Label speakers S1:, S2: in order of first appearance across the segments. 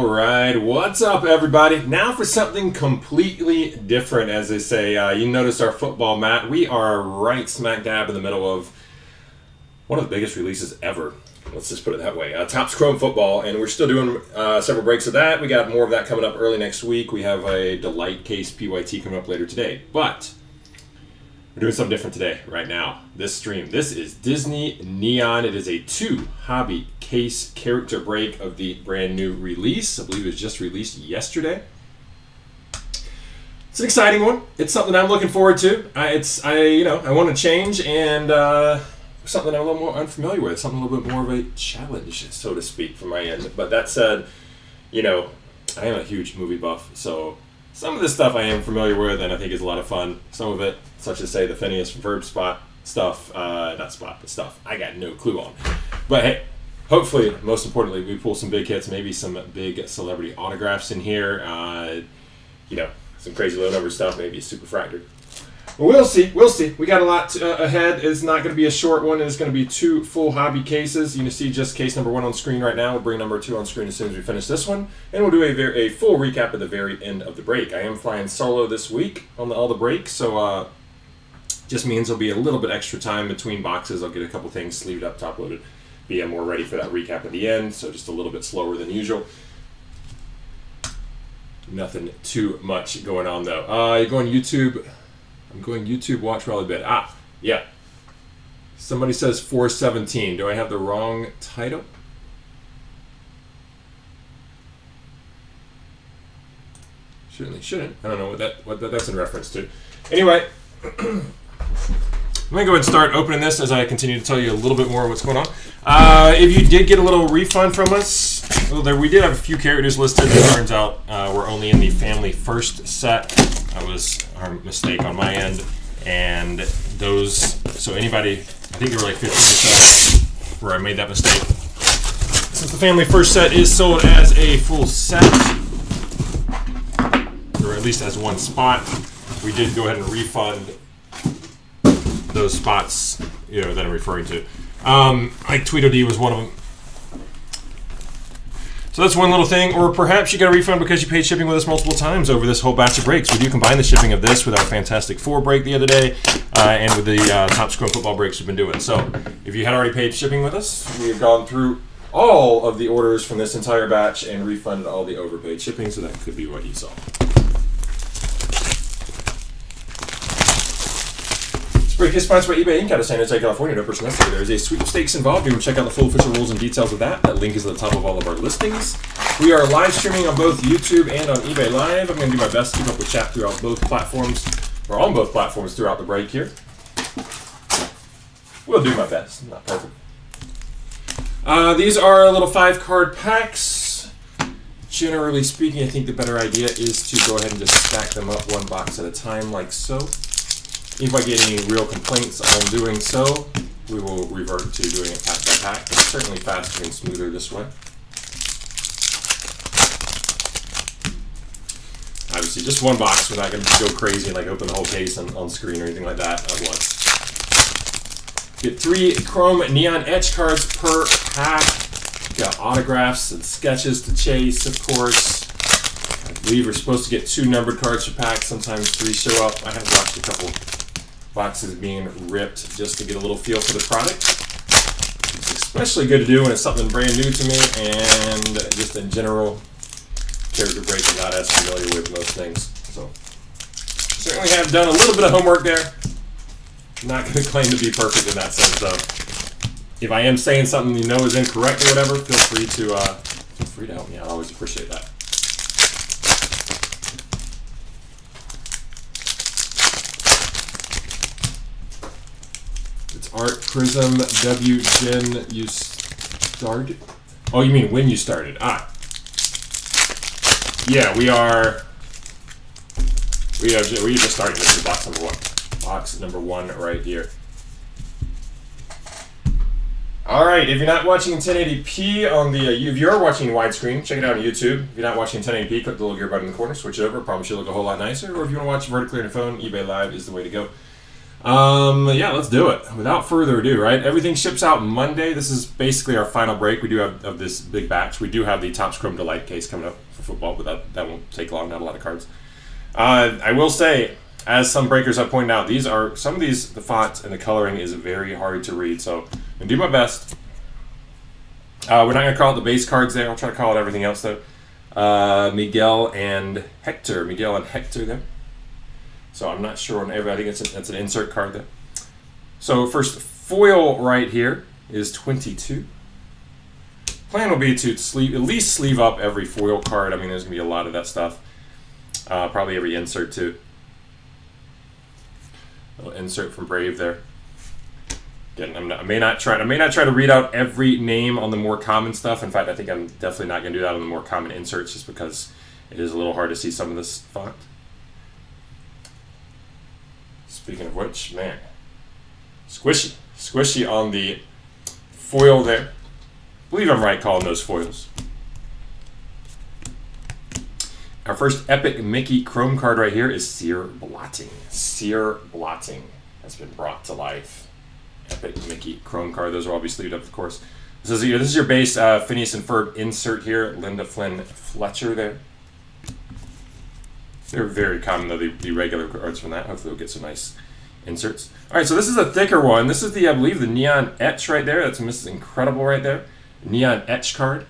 S1: All right, what's up, everybody? Now for something completely different, as they say. You noticed our football mat. We are right smack dab in the middle of one of the biggest releases ever. Let's just put it that way. Topps Chrome football, and we're still doing several breaks of that. We got more of that coming up early next week. We have a Delight Case PYT coming up later today. But we're doing something different today, right now. This stream. This is Disney Neon. It is a 2 hobby case character break of the brand new release. I believe it was just released yesterday. It's an exciting one. It's something I'm looking forward to. I want to change, and something I'm a little more unfamiliar with. Something a little bit more of a challenge, so to speak, from my end. But that said, I am a huge movie buff, so some of this stuff I am familiar with, and I think is a lot of fun. Some of it, such as, say, the Phineas from Verb Spot stuff, not Spot, but stuff, I got no clue on. But hey, hopefully, most importantly, we pull some big hits, maybe some big celebrity autographs in here. Some crazy low number stuff, maybe a superfractor. Well, we'll see. We got a lot ahead. It's not going to be a short one. It's going to be 2 full hobby cases. You can see just case number 1 on screen right now. We'll bring number 2 on screen as soon as we finish this one. And we'll do a full recap at the very end of the break. I am flying solo this week on all the breaks, so just means there'll be a little bit extra time between boxes. I'll get a couple things sleeved up, top loaded, be more ready for that recap at the end, so just a little bit slower than usual. Nothing too much going on, though. You're going YouTube. I'm going YouTube watch Rally Bit. Yeah. Somebody says 417. Do I have the wrong title? Certainly shouldn't. I don't know what that's in reference to. Anyway, I'm going to go ahead and start opening this as I continue to tell you a little bit more of what's going on. If you did get a little refund from us, we did have a few characters listed. It turns out we're only in the Family First set. That was our mistake on my end. And so anybody, I think there were like 15 or so where I made that mistake. Since the Family First set is sold as a full set, or at least as one spot, we did go ahead and refund those spots, that I'm referring to. Like Tweedledee was one of them. So that's one little thing. Or perhaps you got a refund because you paid shipping with us multiple times over this whole batch of breaks. We do combine the shipping of this with our Fantastic Four break the other day, and with the Topps Chrome football breaks we've been doing. So if you had already paid shipping with us, we have gone through all of the orders from this entire batch and refunded all the overpaid shipping, so that could be what you saw. Break is sponsored by eBay Inc. out of San Jose, California. No person necessary. There is a sweepstakes involved. You can check out the full official rules and details of that. That link is at the top of all of our listings. We are live streaming on both YouTube and on eBay Live. I'm going to do my best to keep up with chat throughout both platforms, or on both platforms throughout the break here. We'll do my best. Not perfect. These are little 5-card packs. Generally speaking, I think the better idea is to go ahead and just stack them up one box at a time, like so. If I get any real complaints on doing so, we will revert to doing it pack by pack. It's certainly faster and smoother this way. Obviously, just one box. We're not going to go crazy and open the whole case on screen or anything like that at once. Get 3 Chrome Neon Etch cards per pack. Got autographs and sketches to chase, of course. I believe we're supposed to get 2 numbered cards per pack. Sometimes 3 show up. I have watched a couple boxes being ripped just to get a little feel for the product. It's especially good to do when it's something brand new to me, and just in general, character break I'm not as familiar with most things. So certainly have done a little bit of homework there. I'm not going to claim to be perfect in that sense, though. If I am saying something you know is incorrect or whatever, feel free to help me out. I always appreciate that. Art Prism W Gen. You started? Oh, you mean when you started? Yeah, we just starting. This is box number 1. Box number 1 right here. All right. If you're not watching in 1080p on the, if you are watching widescreen, check it out on YouTube. If you're not watching in 1080p, click the little gear button in the corner, switch it over. Promise you'll look a whole lot nicer. Or if you want to watch vertically on your phone, eBay Live is the way to go. Yeah, let's do it. Without further ado, right? Everything ships out Monday. This is basically our final break we do have of this big batch. We do have the Topps Chrome Delight case coming up for football, but that won't take long. Not a lot of cards. I will say, as some breakers have pointed out, the fonts and the coloring is very hard to read. So I'm gonna do my best. We're not gonna call it the base cards there. I'll try to call it everything else though. Miguel and Hector there. So I'm not sure on every. I think that's an insert card there. So first foil right here is 22. Plan will be to at least sleeve up every foil card. I mean, there's gonna be a lot of that stuff. Probably every insert too. A little insert from Brave there. Again, I may not try to read out every name on the more common stuff. In fact, I think I'm definitely not going to do that on the more common inserts, just because it is a little hard to see some of this font. Speaking of which, man, squishy on the foil there. I believe I'm right calling those foils. Our first epic Mickey Chrome card right here is Sear Blotting. Sear Blotting has been brought to life. Epic Mickey Chrome card. Those will all be sleeved up, of course. This is your base Phineas and Ferb insert here. Linda Flynn Fletcher there. They're very common, though, the regular cards from that. Hopefully we'll get some nice inserts. All right, so this is a thicker one. This is I believe, the Neon Etch right there. That's Mrs. Incredible right there. Neon Etch card.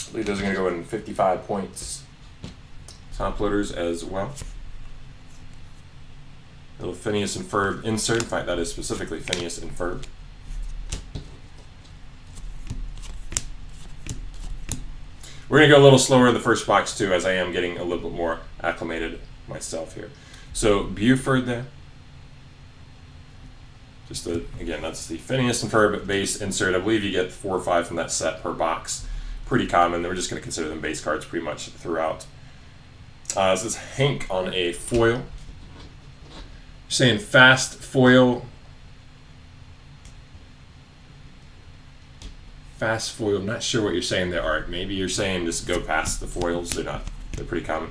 S1: I believe those are going to go in 55 points. Top loaders as well. Little Phineas and Ferb insert. In fact, that is specifically Phineas and Ferb. We're going to go a little slower in the first box, too, as I am getting a little bit more acclimated myself here. So, Buford there. Again, that's the Phineas and Ferb base insert. I believe you get 4 or 5 from that set per box. Pretty common. We're just going to consider them base cards pretty much throughout. This is Hank on a foil. Saying fast foil. Fast foil. I'm not sure what you're saying there, Art. Maybe you're saying just go past the foils. They're pretty common.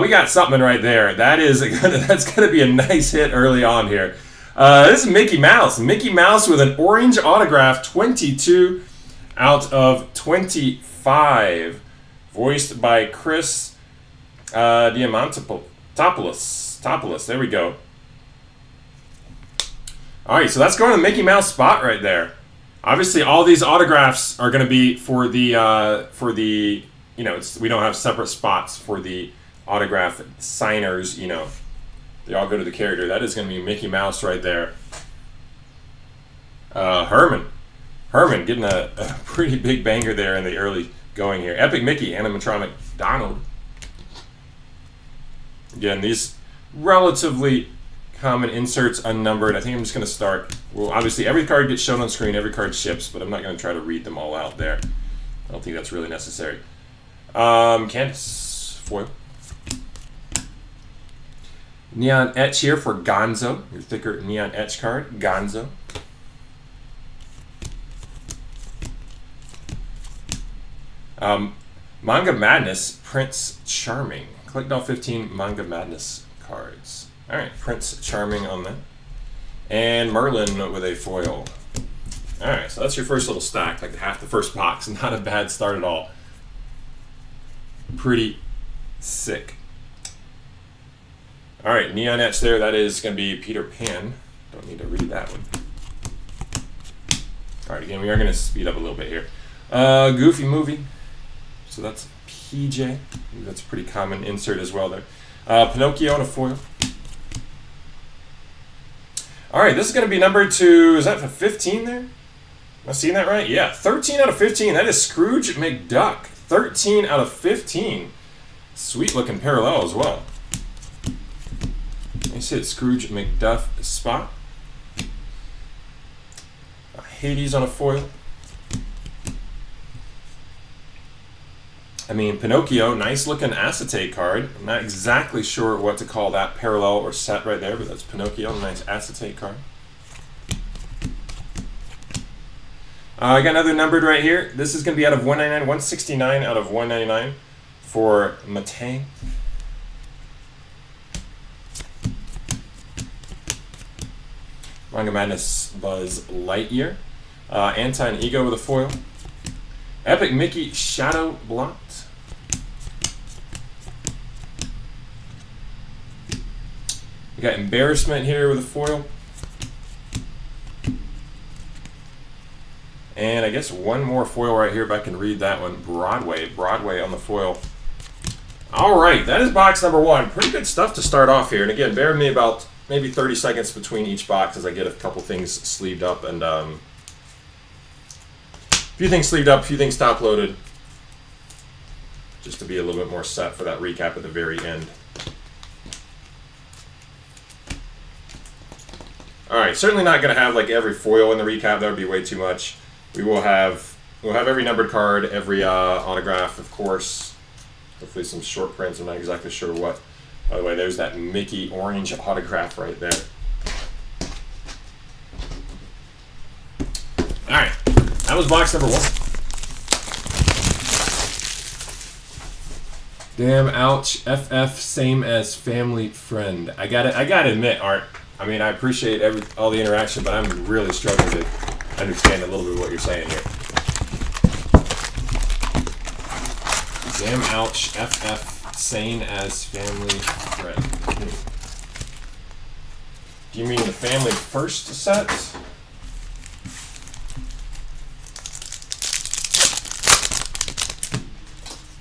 S1: We got something right there. That's gonna be a nice hit early on here. This is Mickey Mouse. Mickey Mouse with an orange autograph, 22 out of 25, voiced by Chris Diamantopoulos. There we go. All right, so that's going to the Mickey Mouse spot right there. Obviously, all these autographs are going to be for the we don't have separate spots for the autograph signers. They all go to the character. That is going to be Mickey Mouse right there. Herman getting a pretty big banger there in the early going here. Epic Mickey, animatronic Donald. Again, these relatively common inserts, unnumbered. I think I'm just going to start. Well, obviously, every card gets shown on screen. Every card ships, but I'm not going to try to read them all out there. I don't think that's really necessary. Candace, foil. Neon Etch here for Gonzo. Your thicker Neon Etch card, Gonzo. Manga Madness, Prince Charming. Collect all 15 Manga Madness cards. All right, Prince Charming on that. And Merlin with a foil. All right, so that's your first little stack, like half the first box. Not a bad start at all. Pretty sick. All right, Neon Etch there. That is going to be Peter Pan. Don't need to read that one. All right, again, we are going to speed up a little bit here. Goofy Movie. So that's PJ. That's a pretty common insert as well there. Pinocchio on a foil. All right, this is going to be numbered to, is that for 15 there? Am I seeing that right? Yeah, 13 out of 15. That is Scrooge McDuck. 13 out of 15. Sweet looking parallel as well. Nice hit, Scrooge McDuck spot. Hades on a foil. I mean, Pinocchio, nice looking acetate card. I'm not exactly sure what to call that parallel or set right there, but that's Pinocchio, nice acetate card. I got another numbered right here. This is going to be out of 199, 169 out of 199 for Matang. Manga Madness Buzz Lightyear. Anti-Ego with a foil. Epic Mickey Shadow Blot. We got Embarrassment here with a foil. And I guess one more foil right here if I can read that one. Broadway on the foil. All right, that is box number 1. Pretty good stuff to start off here. And again, bear with me about maybe 30 seconds between each box as I get a couple things sleeved up and a few things sleeved up, a few things top loaded, just to be a little bit more set for that recap at the very end. All right, certainly not going to have like every foil in the recap. That would be way too much. We'll have every numbered card, every autograph, of course. Hopefully some short prints. I'm not exactly sure what. By the way, there's that Mickey orange autograph right there. All right, that was box number 1. Damn, ouch. FF, same as family friend. I gotta admit, Art. I mean, I appreciate all the interaction, but I'm really struggling to understand a little bit of what you're saying here. Damn, ouch. FF, same as family friend. Do you mean the family first set?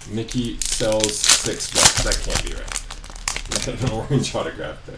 S1: Mickey sells $6. That can't be right. An orange autograph there.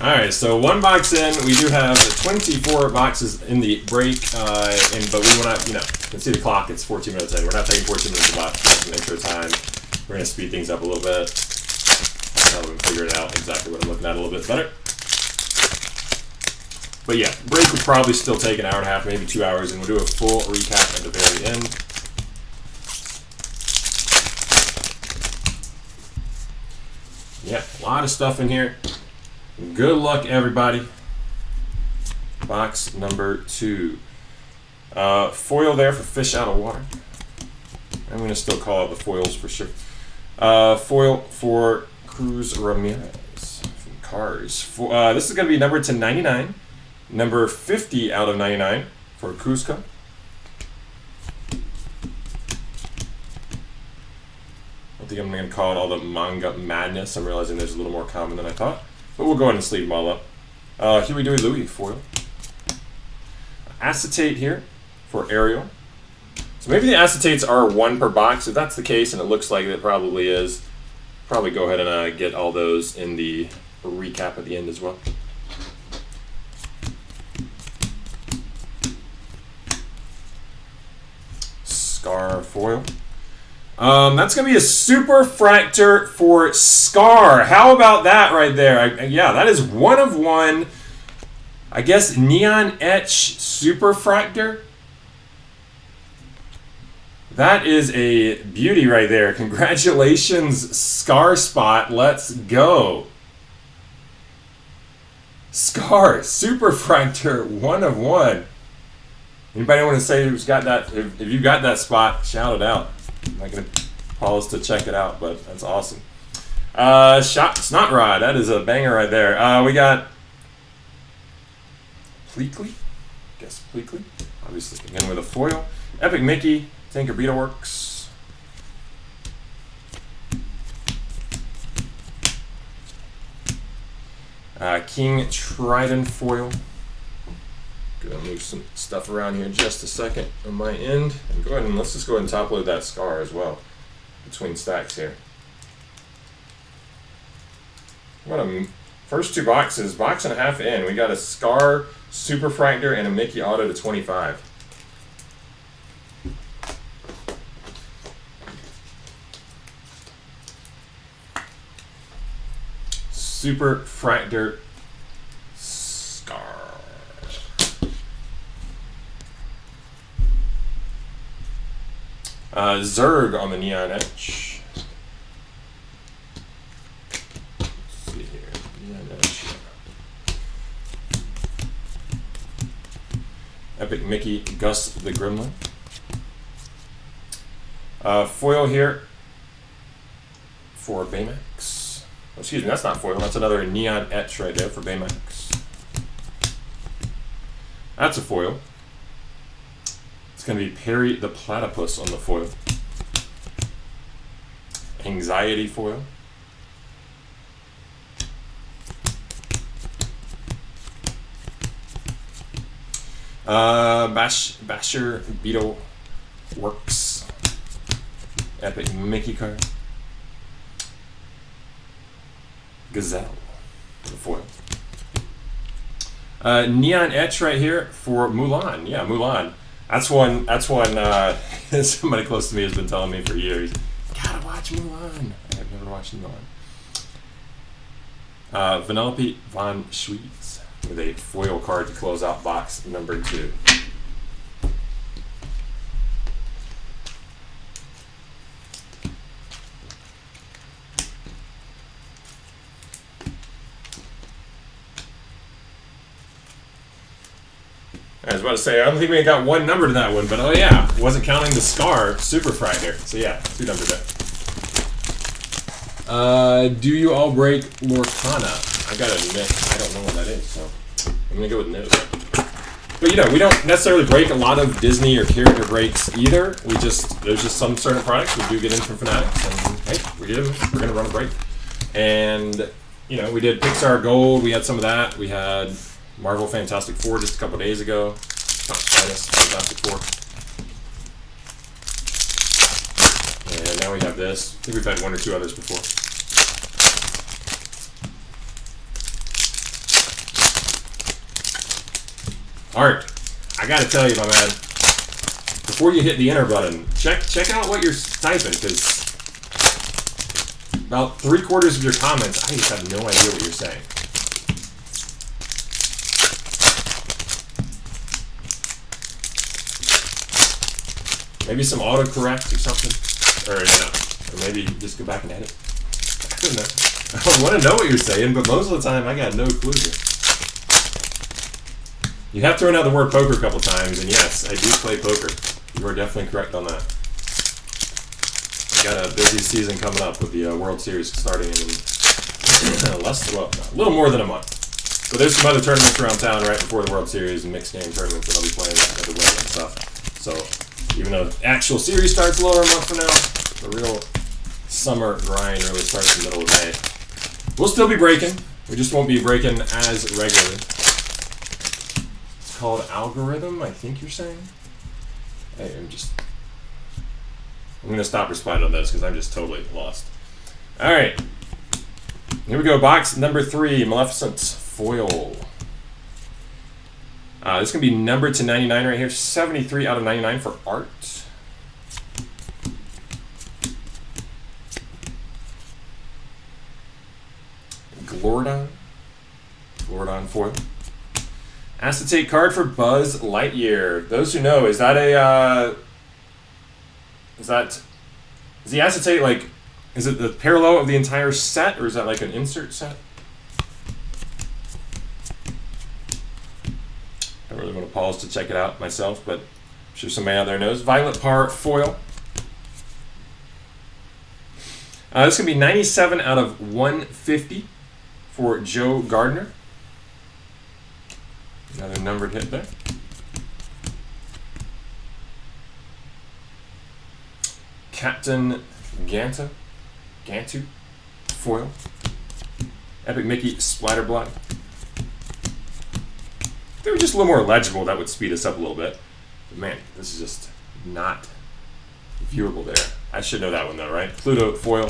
S1: Alright, so 1 box in, we do have 24 boxes in the break, but we want to, you can see the clock, it's 14 minutes in. We're not taking 14 minutes left, that's an intro time. We're going to speed things up a little bit. Now we can figure it out exactly what I'm looking at a little bit better. But yeah, break would probably still take an hour and a half, maybe 2 hours, and we'll do a full recap at the very end. Yeah, a lot of stuff in here. Good luck, everybody. Box number 2. Foil there for Fish Out of Water. I'm going to still call it the foils for sure. Foil for Cruz Ramirez from Cars. This is going to be numbered to 99. Number 50 out of 99 for Cusco. I think I'm going to call it all the Manga Madness. I'm realizing there's a little more common than I thought. But we'll go ahead and sleeve them all up. Huey Dewey Louie foil. Acetate here for Ariel. So maybe the acetates are 1 per box. If that's the case, and it looks like it probably is, probably go ahead and get all those in the recap at the end as well. Scar foil. That's going to be a Super Fractor for Scar. How about that right there? Yeah, that is 1 of 1. I guess Neon Etch Super Fractor. That is a beauty right there. Congratulations, Scar Spot. Let's go. Scar Super Fractor 1 of 1. Anybody want to say who's got that? If you got that spot, shout it out. I'm not going to pause to check it out, but that's awesome. Shot Snot Rod. That is a banger right there. We got Pleakley. Guess Pleakley. Obviously, again with a foil. Epic Mickey. Tinkerbell Works. King Trident foil. Gonna move some stuff around here in just a second on my end. And go ahead and let's just go ahead and top load that Scar as well between stacks here. What a first 2 boxes, box and a half in. We got a Scar Super Fractor and a Mickey Auto to 25. Superfractor Scar. Zerg on the Neon Etch. Let's see here. Neon Etch. Epic Mickey Gus the Gremlin. Foil here for Baymax. Oh, excuse me, that's not foil. That's another Neon Etch right there for Baymax. That's a foil. It's going to be Perry the Platypus on the foil. Anxiety foil. Basher Beetle Works. Epic Mickey card. Gazelle, the foil. Neon Etch right here for Mulan. Yeah, Mulan. That's one. Somebody close to me has been telling me for years. Gotta watch Mulan. I have never watched Mulan. Vanellope von Schweetz with a foil card to close out box number 2. I was about to say, I don't think we got one number to that one, but oh yeah, wasn't counting the Scar Superfractor. So yeah, 2 numbers there. Do you all break Lorcana? I gotta admit, I don't know what that is, so I'm gonna go with no. But you know, we don't necessarily break a lot of Disney or character breaks either. There's just some certain products we do get in from Fanatics, and hey, we're gonna run a break. And you know, we did Pixar Gold, we had some of that, we had Marvel Fantastic Four just a couple days ago. Fantastic Four. And now we have this. I think we've had 1 or 2 others before. Art, I gotta tell you, my man, before you hit the enter button, check out what you're typing, because about 3/4 of your comments, I just have no idea what you're saying. Maybe some autocorrect or something, or maybe just go back and edit. I don't know. I want to know what you're saying, but most of the time I got no clue here. You have thrown out the word poker a couple times, and yes, I do play poker. You are definitely correct on that. I got a busy season coming up with the World Series starting in a little more than a month. So there's some other tournaments around town right before the World Series and mixed game tournaments that I'll be playing at the win and stuff. So even though the actual series starts lower a month from now, the real summer grind really starts in the middle of May. We'll still be breaking. We just won't be breaking as regularly. It's called Algorithm, I think you're saying? Hey, I'm going to stop responding on this because I'm just totally lost. All right. Here we go. Box number 3, Maleficent Foil. This is going to be numbered to 99 right here. 73 out of 99 for Art. Glordon foil. Acetate card for Buzz Lightyear. Those who know, is the acetate like, is it the parallel of the entire set, or is that like an insert set? I don't really want to pause to check it out myself, but I'm sure somebody out there knows. Violet Par foil. This is going to be 97 out of 150 for Joe Gardner. Another numbered hit there. Captain Gantu foil. Epic Mickey Splatterblood. If they were just a little more legible, that would speed us up a little bit. But man, this is just not viewable there. I should know that one though, right? Pluto foil.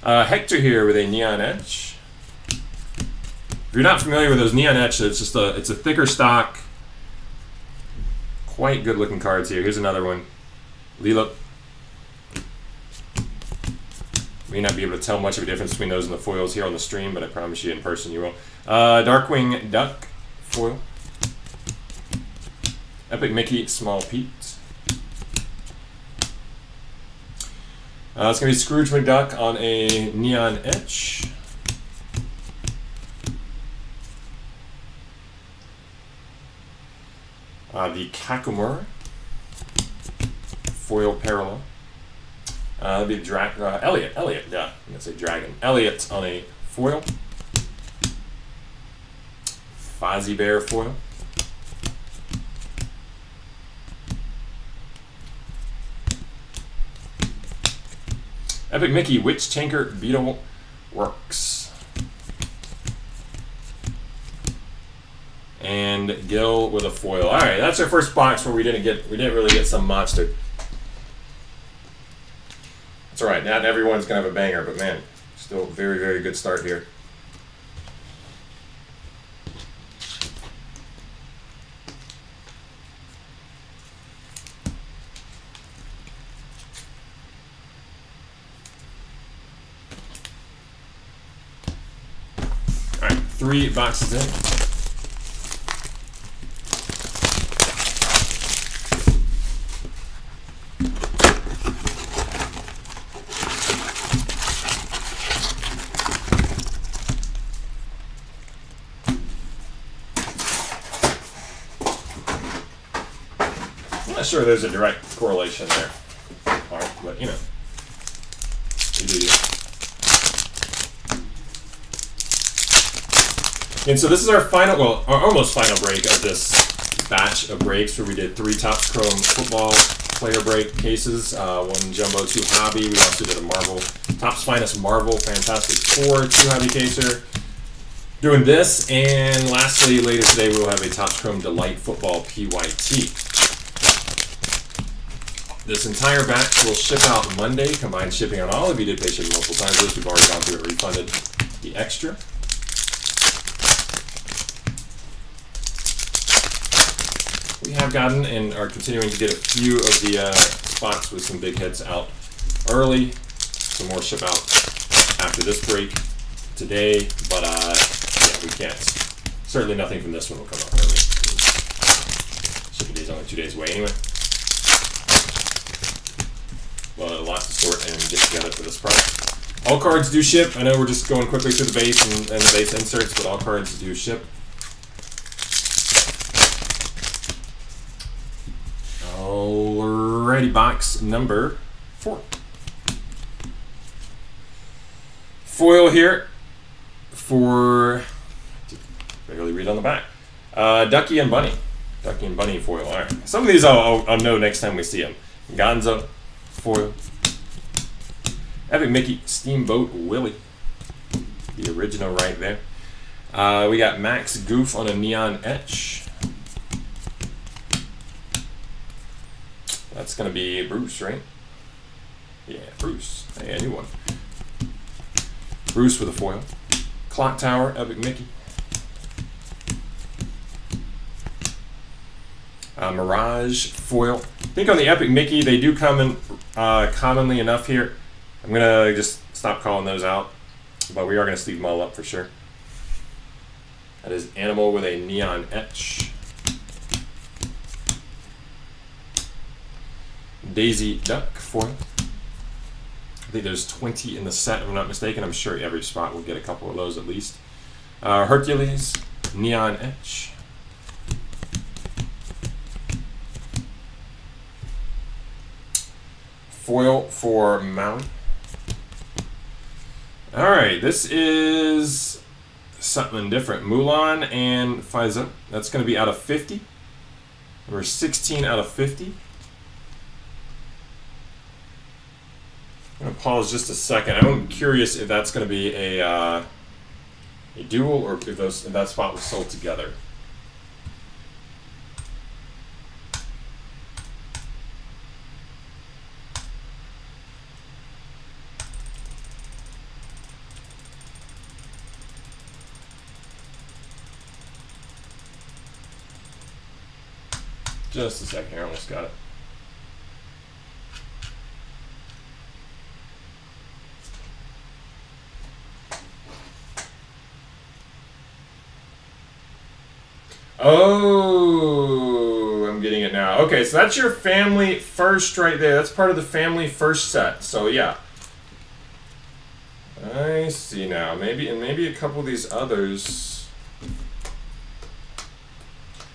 S1: Hector here with a Neon Etch. If you're not familiar with those Neon Etch, it's a thicker stock. Quite good looking cards here. Here's another one. may not be able to tell much of a difference between those and the foils here on the stream, but I promise you in person you will. Darkwing Duck foil. Epic Mickey Small Pete. It's going to be Scrooge McDuck on a neon etch. The Kakumura foil parallel. That'll be Elliot, yeah, I'm going to say Dragon. Elliot on a foil. Fozzie Bear foil. Epic Mickey Witch Tanker Beetle Works. And Gil with a foil. All right, that's our first box where we didn't really get some monster. That's all right. Not everyone's gonna have a banger, but man, still very, very good start here. All right, 3 boxes in. Sure, there's a direct correlation there, but you know, you do you. And so this is our final, well, our almost final break of this batch of breaks where we did 3 Topps Chrome football player break cases, 1 Jumbo, 2 Hobby. We also did a Marvel, Topps Finest Marvel Fantastic Four 2 Hobby caser. Doing this, and lastly, later today we'll have a Topps Chrome Delight Football PYT. This entire batch will ship out Monday, combined shipping on all of you did pay shipping multiple times. This we've already gone through it, refunded the extra. We have gotten and are continuing to get a few of the spots with some big hits out early. Some more ship out after this break today, but yeah, we can't. Certainly nothing from this one will come out early. Shipping days only 2 days away anyway. Well, a lot to sort and get together for this product. All cards do ship. I know we're just going quickly through the base and the base inserts, but all cards do ship. Alrighty, box number 4. Foil here for, barely read on the back. Ducky and Bunny. Ducky and Bunny foil. All right. Some of these I'll know next time we see them. Gonzo foil. Epic Mickey Steamboat Willie. The original right there. We got Max Goof on a neon etch. That's going to be Bruce, right? Yeah, Bruce. Hey, a new one. Bruce with a foil. Clock Tower, Epic Mickey. Mirage foil. I think on the Epic Mickey, they do come in commonly enough here. I'm going to just stop calling those out, but we are going to sleeve them all up for sure. That is Animal with a neon etch. Daisy Duck foil. I think there's 20 in the set, if I'm not mistaken. I'm sure every spot will get a couple of those at least. Hercules, neon etch. Foil for Maui. All right, this is something different. Mulan and Faiza. That's going to be out of 50. Number 16 out of 50. I'm going to pause just a second. I'm curious if that's going to be a duel or if that spot was sold together. Just a second here, I almost got it. Oh, I'm getting it now. Okay, so that's your family first right there. That's part of the family first set. So yeah. I see now. Maybe a couple of these others.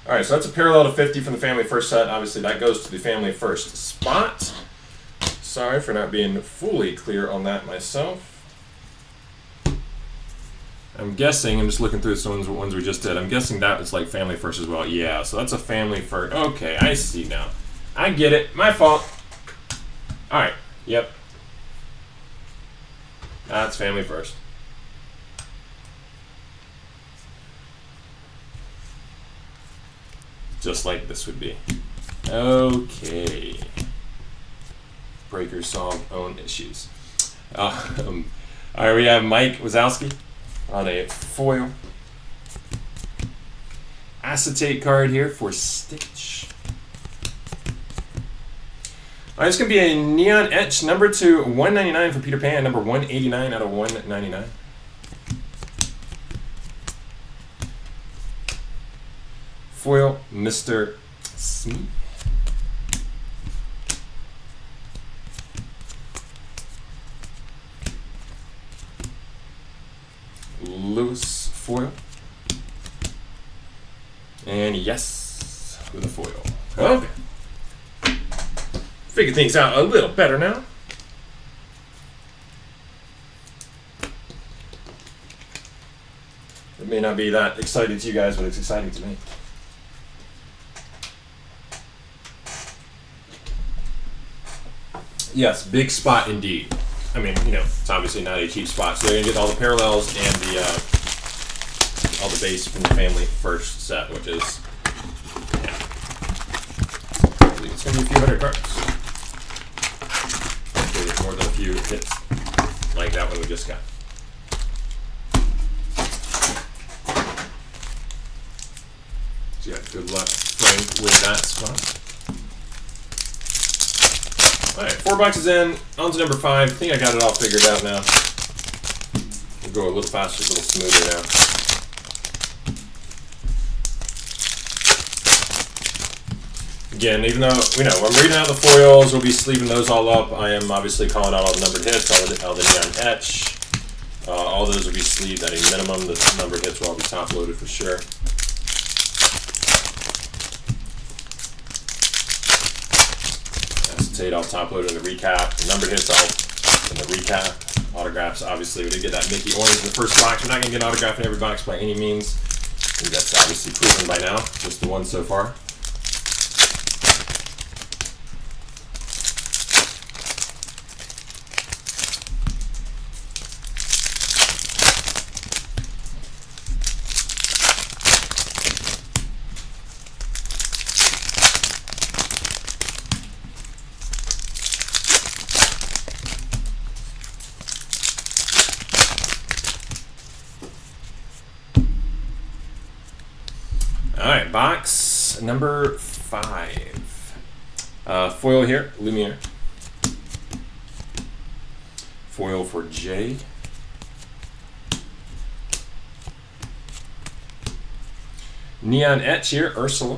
S1: Alright, so that's a parallel to 50 from the family first set. Obviously that goes to the family first spot. Sorry for not being fully clear on that myself. I'm guessing, I'm just looking through the ones we just did. I'm guessing that is like family first as well. Yeah, so that's a family first. Okay, I see now. I get it. My fault. Alright, yep. That's family first. Just like this would be. Okay. Breakers solve own issues. Alright, we have Mike Wazowski on a foil acetate card here for Stitch. Alright, it's going to be a neon etch number to 199 for Peter Pan, number 189 out of 199. Foil Mr. Smee. Lewis foil. And yes, with a foil. Okay. Figure things out a little better now. It may not be that exciting to you guys, but it's exciting to me. Yes, big spot indeed. I mean, you know, it's obviously not a cheap spot, so they're gonna get all the parallels and the all the base from the family first set, which is it's gonna be a few hundred cards. Hopefully, more than a few hits like that one we just got. So yeah, good luck, Frank, with that spot. Alright, 4 boxes in, on to number 5. I think I got it all figured out now. We'll go a little faster, a little smoother now. Again, even though, you know, I'm reading out the foils, we'll be sleeving those all up. I am obviously calling out all the numbered hits, all the neon etch. All those will be sleeved at a minimum. The numbered hits will all be top loaded for sure. I'll top load in the recap. The numbered hits all in the recap. Autographs, obviously, we did get that Mickey orange in the first box. We're not going to get an autograph in every box by any means. I think that's obviously proven by now. Just the one so far. Alright, box number 5. Foil here, Lumiere. Foil for Jay. Neon etch here, Ursula.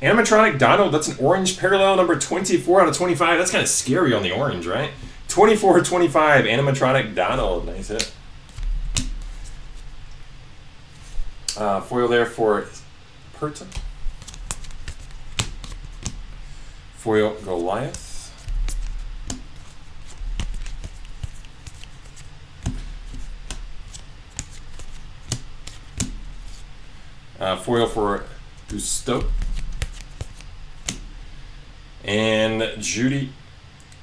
S1: Animatronic Donald, that's an orange parallel number 24 out of 25. That's kind of scary on the orange, right? 24-25, animatronic Donald. Nice hit. Foil there for Perta. Foil Goliath. Foil for Gusto. And Judy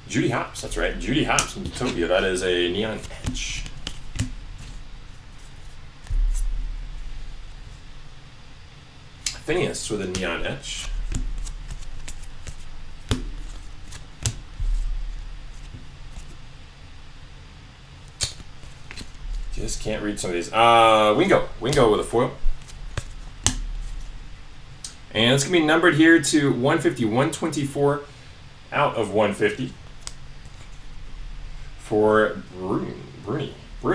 S1: Hopps, that's right. Judy Hopps from Utopia. That is a neon etch. Phineas with a neon etch. Just can't read some of these. Wingo with a foil. And it's going to be numbered here to 150, 124 out of 150 for Bruni. All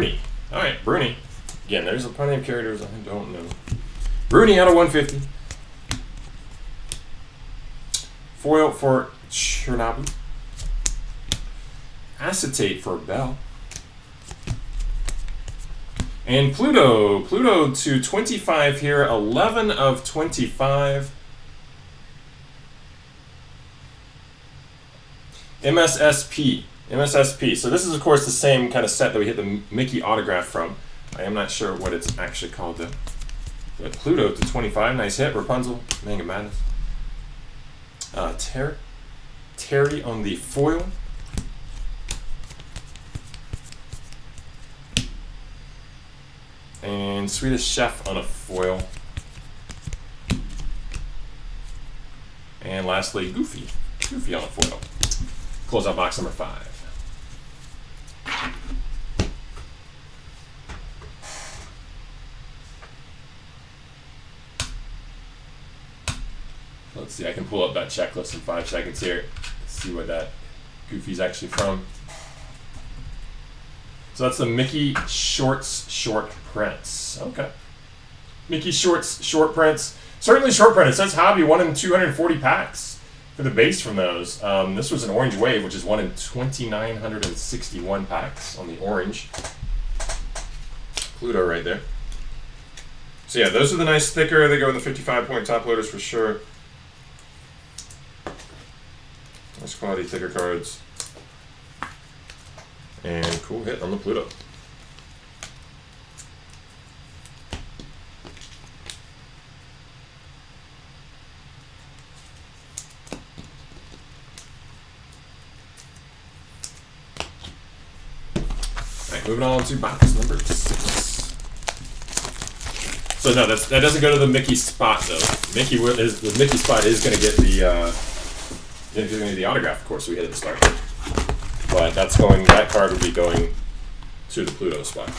S1: right, Bruni. Again, there's plenty of characters I don't know. Rooney out of 150. Foil for Chernobyl. Acetate for Bell. And Pluto. Pluto to 25 here. 11 of 25. MSSP. MSSP. So this is, of course, the same kind of set that we hit the Mickey autograph from. I am not sure what it's actually called, though. But Pluto to 25. Nice hit. Rapunzel. Manga Madness. Terry on the foil. And Swedish Chef on a foil. And lastly, Goofy. Goofy on a foil. Close out box number 5. Let's see, I can pull up that checklist in 5 seconds here. See what that Goofy's actually from. So that's the Mickey Shorts Short Prints. Okay. Mickey Shorts Short Prints. Certainly short print. It says Hobby 1 in 240 packs for the base from those. This was an Orange Wave, which is 1 in 2,961 packs on the orange. Pluto right there. So yeah, those are the nice thicker. They go in the 55-point top loaders for sure. Nice quality thicker cards. And cool hit on the Pluto. Alright, moving on to box number 6. So no, that doesn't go to the Mickey spot though. The Mickey spot is going to get the autograph, of course. We hit at the start. But that card would be going to the Pluto spot.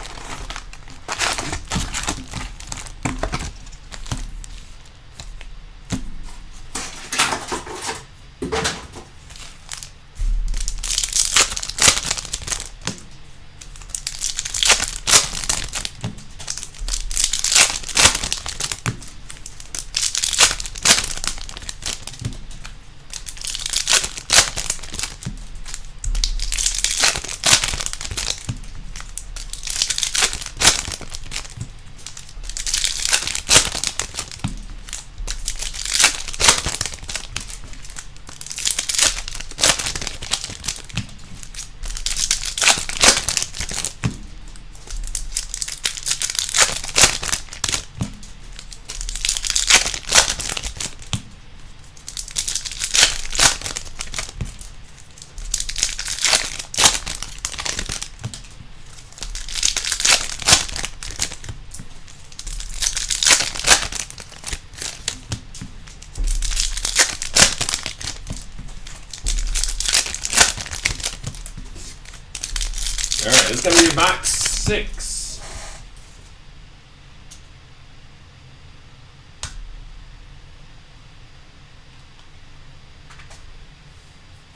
S1: Alright, it's going to be box 6.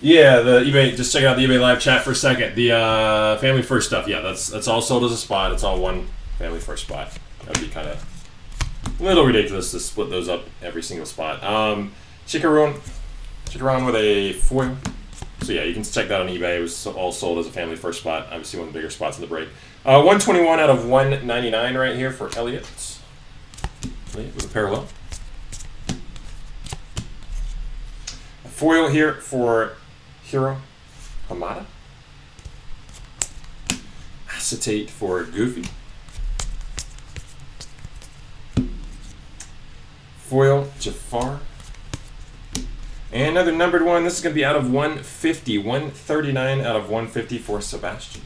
S1: Yeah, the eBay, just check out the eBay live chat for a second. The Family First stuff, yeah, that's all sold as a spot. It's all one Family First spot. That would be kind of a little ridiculous to split those up every single spot. Chikaron with a foil. So yeah, you can check that on eBay. It was all sold as a Family First spot. Obviously one of the bigger spots in the break. 121 out of 199 right here for Elliot. With a parallel. A foil here for Hiro Hamada. Acetate for Goofy. Foil Jafar. And another numbered one. This is going to be out of 150. 139 out of 150 for Sebastian.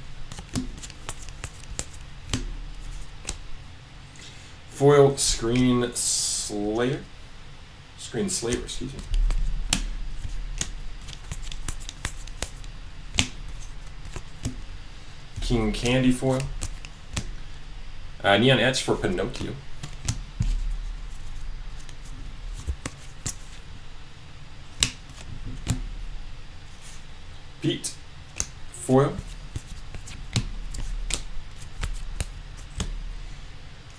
S1: Foil Screen Slayer, excuse me. King Candy foil. Neon Etch for Pinocchio. Pete foil.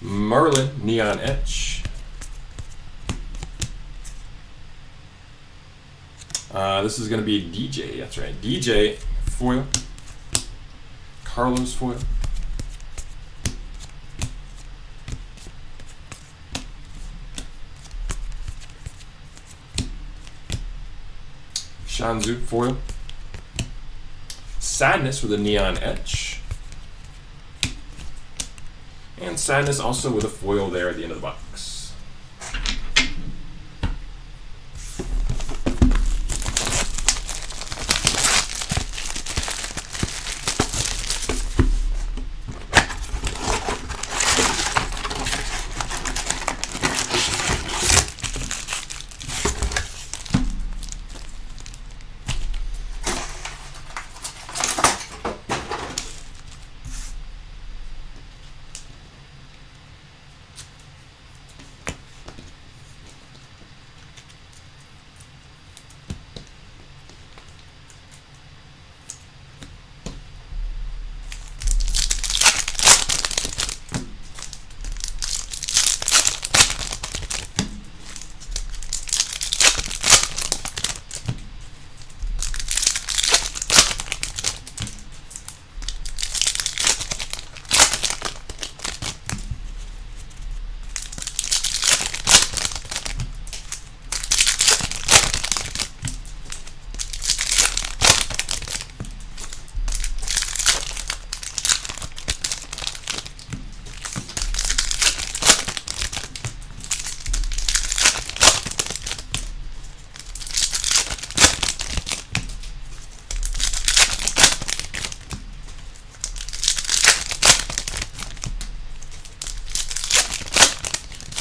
S1: Merlin Neon Etch. This is going to be DJ. That's right. DJ foil. Carlos foil. Shanzu foil. Sadness with a Neon Etch. And Sadness also with a foil there at the end of the box.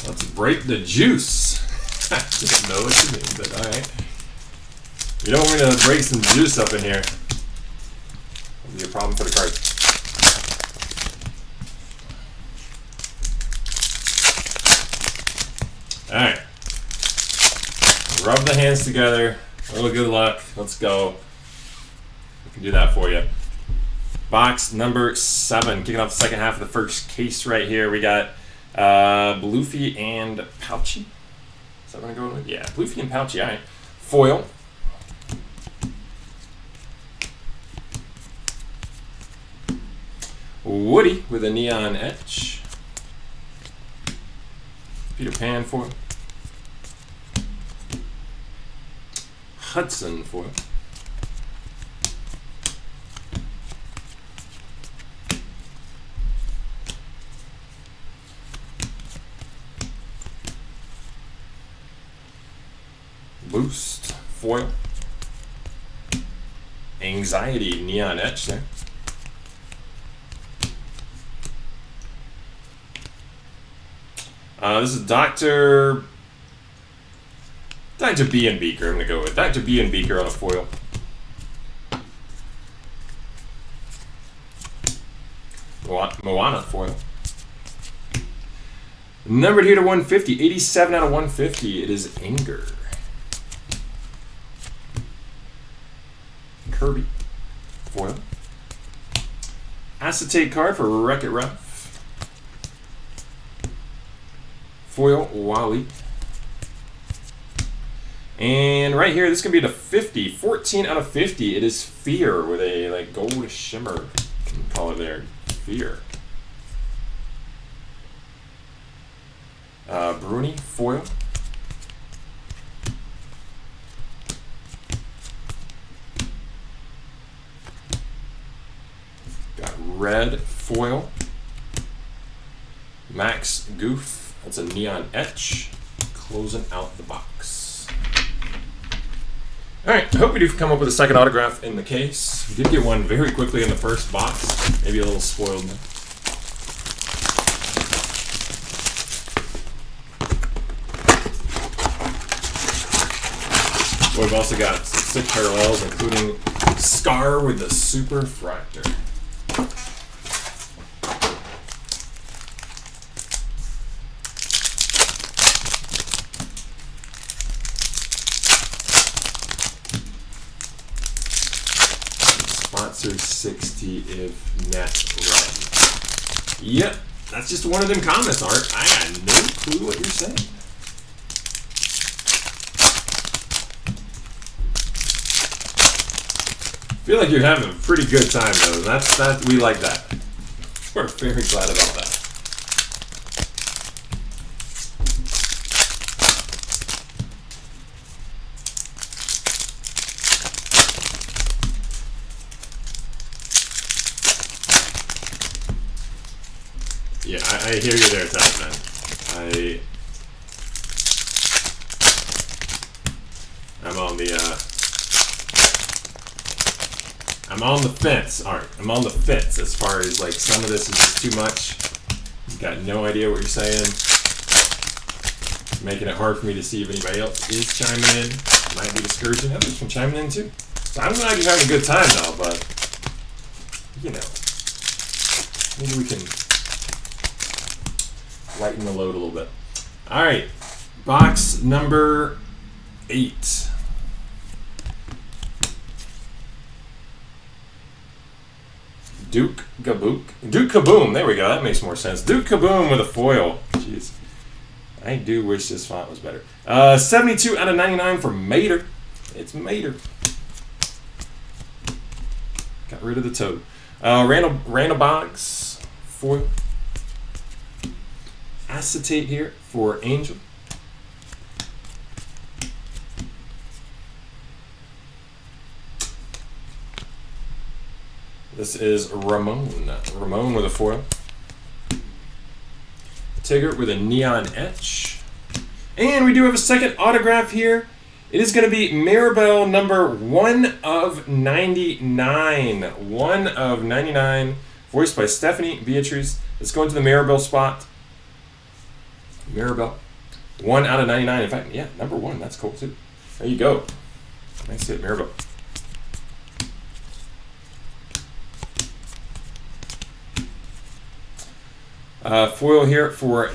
S1: Let's break the juice. I didn't know what you mean, but alright. You don't want me to break some juice up in here. That'll be a problem for the card. Alright. Rub the hands together. A little good luck. Let's go. We can do that for you. Box number 7. Kicking off the second half of the first case right here. We got Bluefy and Pouchy. Is that what I'm going with? Yeah, Bluefy and Pouchy. All right. Foil. Woody with a Neon Etch. Peter Pan foil. Hudson foil. Boost foil. Anxiety Neon Etch there. This is Dr. B and Beaker. I'm going to go with Dr. B and Beaker on a foil. Moana foil. Numbered here to 150. 87 out of 150. It is Anger. Kirby foil. Acetate card for Wreck-It Ralph. Foil Wally. And right here, this is going to be the 50. 14 out of 50. It is Fear with a like gold shimmer color there. Fear. Bruni foil. Got red foil. Max Goof. That's a Neon Etch. Closing out the box. Alright, I hope we do come up with a second autograph in the case. We did get one very quickly in the first box. Maybe a little spoiled. We've also got some sick parallels, including Scar with the Super Fractor. Sponsor 60 if net run. Yep, That's just one of them comments, Art. I got no clue what you're saying. I feel like you're having a pretty good time, though. We like that. We're very glad about that. Yeah, I hear you there, Todd, man. I'm on the fence, Art. I'm on the fence as far as like some of this is just too much. Got no idea what you're saying. Making it hard for me to see if anybody else is chiming in. Might be discouraging others from chiming in too. So I'm glad you're having a good time though, but you know, maybe we can lighten the load a little bit. All right, box number 8. Duke Kaboom. There we go. That makes more sense. Duke Kaboom with a foil. Jeez. I do wish this font was better. 72 out of 99 for Mater. It's Mater. Got rid of the toad. Randall Boggs. Foil. Acetate here for Angel. This is Ramon. Ramon with a foil. Tigger with a neon etch. And we do have a second autograph here. It is going to be Maribel number 1 of 99. 1 of 99. Voiced by Stephanie Beatrice. Let's go into the Maribel spot. Maribel. 1 out of 99. In fact, yeah, number 1. That's cool too. There you go. Nice hit, Maribel. Foil here for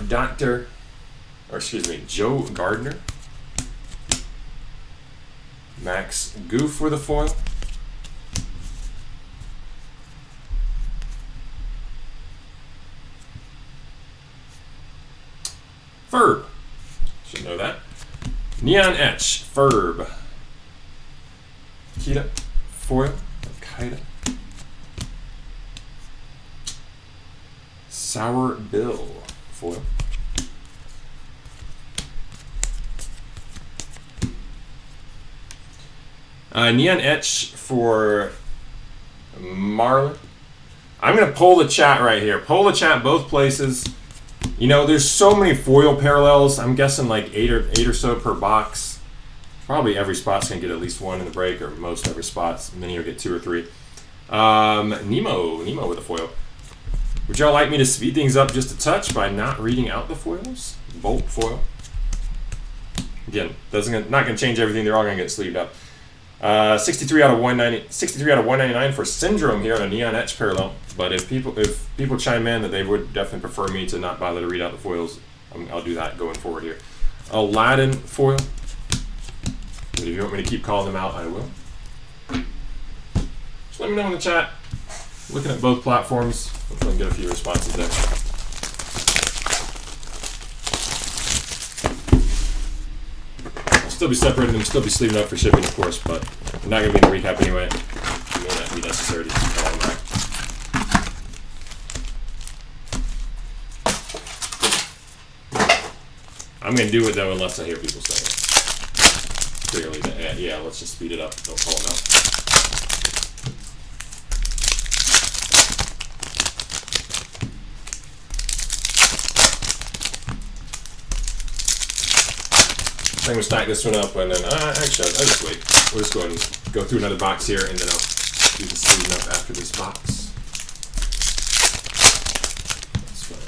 S1: Joe Gardner. Max Goof with a foil. Ferb. Should know that. Neon Etch. Ferb. Kita. Foil. Kaida. Sour Bill. Foil. Neon Etch for Marlon. I'm going to poll the chat right here. Poll the chat both places. You know, there's so many foil parallels. I'm guessing like eight or so per box. Probably every spot's going to get at least one in the break, or most every spot's. Many will get 2 or 3. Nemo with a foil. Would y'all like me to speed things up just a touch by not reading out the foils? Bolt foil. Again, not going to change everything. They're all going to get sleeved up. 63 out of 199 for Syndrome here on a Neon Etch parallel. But if people chime in that they would definitely prefer me to not bother to read out the foils, I'll do that going forward here. Aladdin foil. But if you want me to keep calling them out, I will. Just let me know in the chat. Looking at both platforms. Hopefully I can get a few responses there. I'll still be separating them, still be sleeving up for shipping, of course, but I'm not going to be in the recap anyway. It may not be necessary to call them back. I'm going to do it, though, unless I hear people saying it. Clearly, yeah, let's just speed it up. Don't call them out. I'm going to stack this one up and then, actually, I'll just wait. We'll just go ahead and go through another box here and then I'll do the sleeving up after this box. That's fine.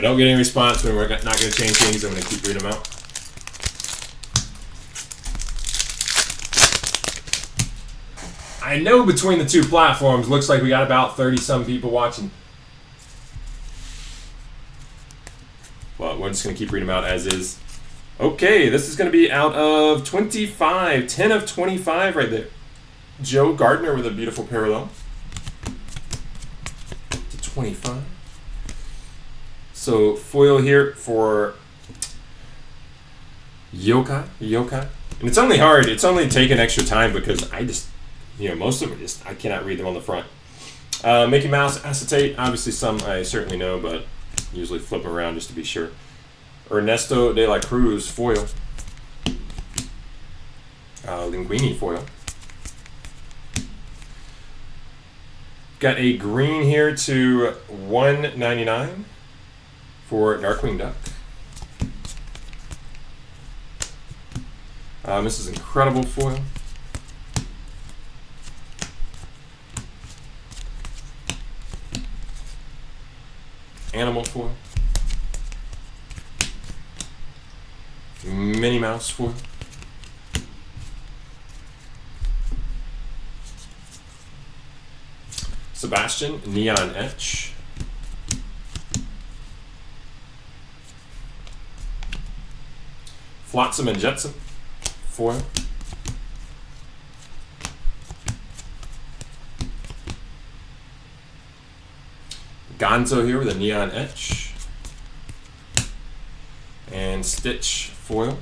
S1: I don't get any response when we're not going to change things, I'm going to keep reading them out. I know between the two platforms, looks like we got about 30-some people watching. Well, we're just going to keep reading them out as is. Okay, this is going to be out of 25. 10 of 25 right there. Joe Gardner with a beautiful parallel. To 25. So, foil here for Yokai. And it's only hard. It's only taken extra time because I just, most of them are just, I cannot read them on the front. Mickey Mouse, acetate. Obviously some I certainly know, but usually flip them around just to be sure. Ernesto de la Cruz, foil. Linguini, foil. Got a green here to 199 for Darkwing Duck. This is incredible foil. Animal foil. Minnie Mouse foil. Sebastian, Neon Etch. Flotsam and Jetsam, foil. Gonzo here with a Neon Etch. And Stitch, foil.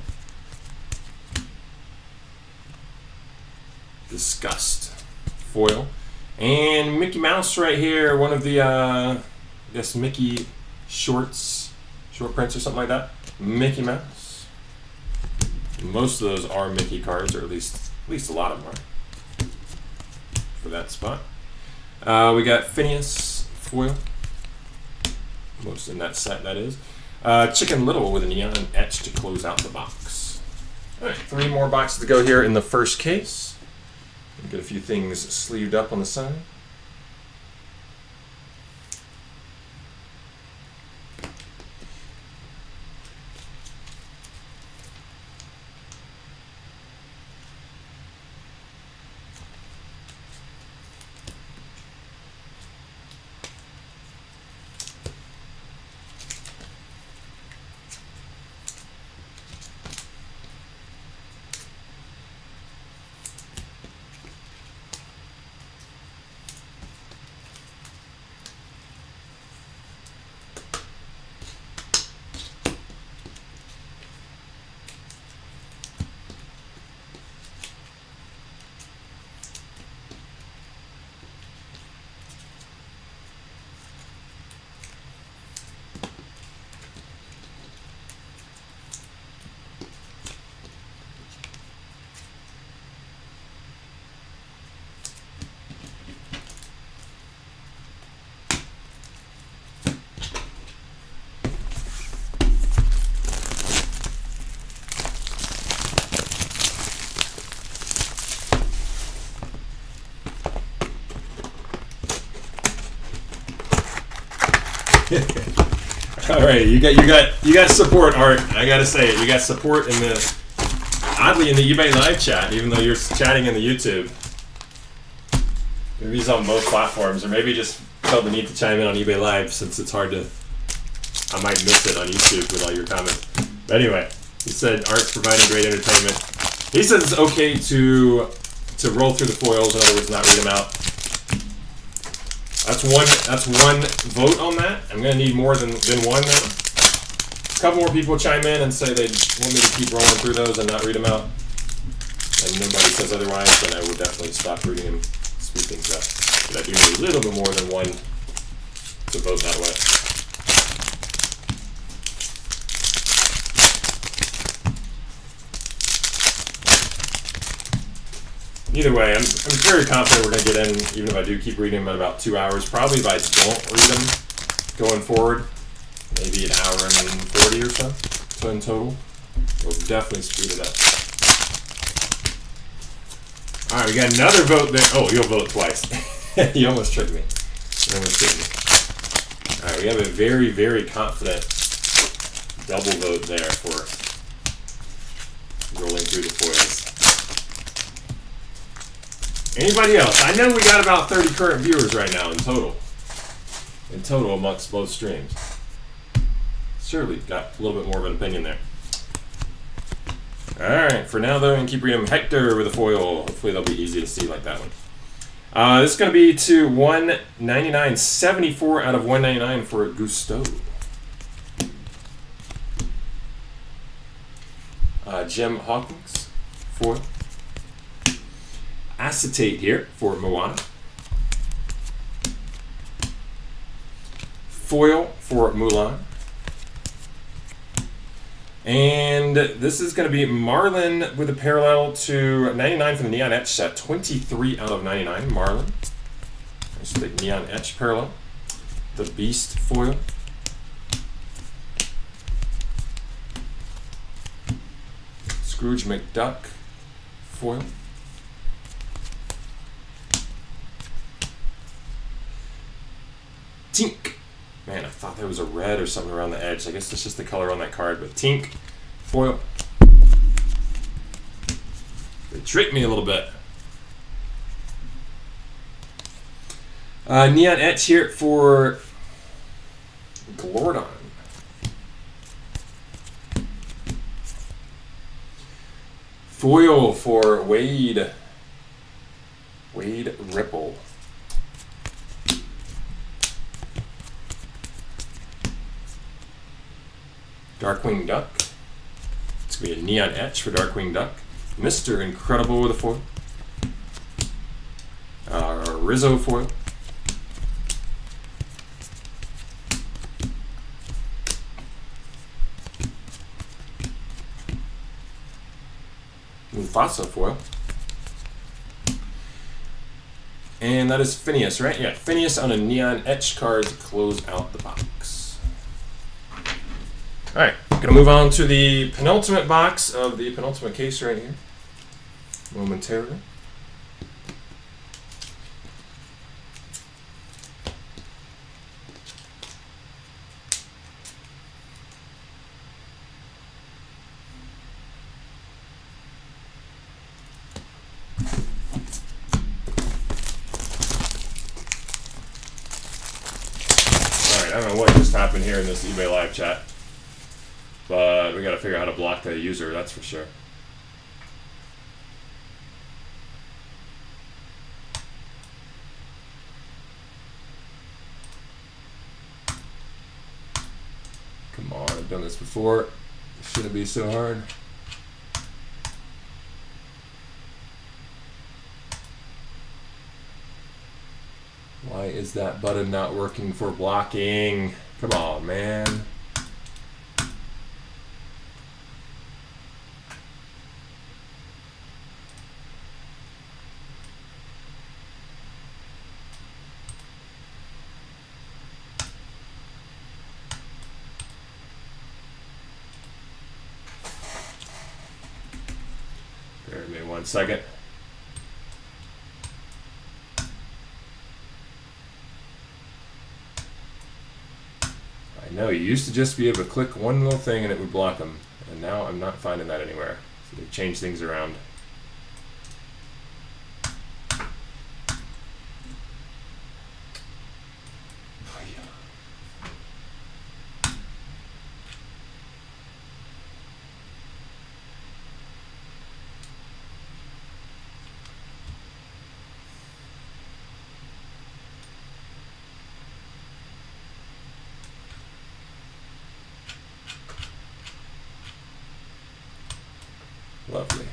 S1: Disgust, foil. And Mickey Mouse right here, one of the, I guess Mickey short prints or something like that. Mickey Mouse. Most of those are Mickey cards, or at least a lot of them are for that spot. We got Phineas, foil. Most in that set, that is. Chicken Little with a Neon Etch to close out the box. All right, 3 more boxes to go here in the first case. Get a few things sleeved up on the side. All right, you got support, Art. I gotta say it. You got support in the oddly in the eBay live chat, even though you're chatting in the YouTube. Maybe he's on both platforms, or maybe just felt the need to chime in on eBay Live since it's hard to. I might miss it on YouTube with all your comments. But anyway, he said Art's providing great entertainment. He says it's okay to roll through the foils, in other words, not read them out. That's one vote on that. I'm gonna need more than one now. A couple more people chime in and say they want me to keep rolling through those and not read them out. And nobody says otherwise, then I will definitely stop reading and speed things up. But I do need a little bit more than one to vote that way. Either way, I'm very confident we're going to get in, even if I do keep reading them in about 2 hours. Probably if I don't read them going forward, maybe an hour and 40 or so. So in total, we'll definitely speed it up. All right, we got another vote there. Oh, you'll vote twice. You almost tricked me. You almost tricked me. All right, we have a very, very confident double vote there for rolling through the foils. Anybody else? I know we got about 30 current viewers right now in total. In total amongst both streams. Surely got a little bit more of an opinion there. Alright, for now though, and keep reading them. Hector with a foil. Hopefully they'll be easy to see like that one. This is going to be to 199, 74 out of 199 for Gusto. Jim Hawkins, foil. Acetate here for Moana. Foil for Mulan. And this is going to be Marlin with a parallel to 99 for the Neon Etch set. 23 out of 99, Marlin. There's the Neon Etch parallel. The Beast foil. Scrooge McDuck foil. Tink. Man, I thought there was a red or something around the edge. I guess it's just the color on that card, but Tink foil. They tricked me a little bit. Neon Etch here for Glordon. Foil for Wade Ripple. Darkwing Duck. It's going to be a Neon Etch for Darkwing Duck. Mr. Incredible with a foil. Rizzo foil. Mufasa foil. And that is Phineas, right? Yeah, Phineas on a Neon Etch card to close out the box. Alright, gonna move on to the penultimate box of the penultimate case right here. Momentarily. I don't know what just happened here in this eBay live chat, but we got to figure out how to block the user, that's for sure. Come on, I've done this before. It shouldn't be so hard. Why is that button not working for blocking? Come on, man. Bear with me 1 second. No, you used to just be able to click one little thing and it would block them, and now I'm not finding that anywhere. So they've changed things around. Lovely.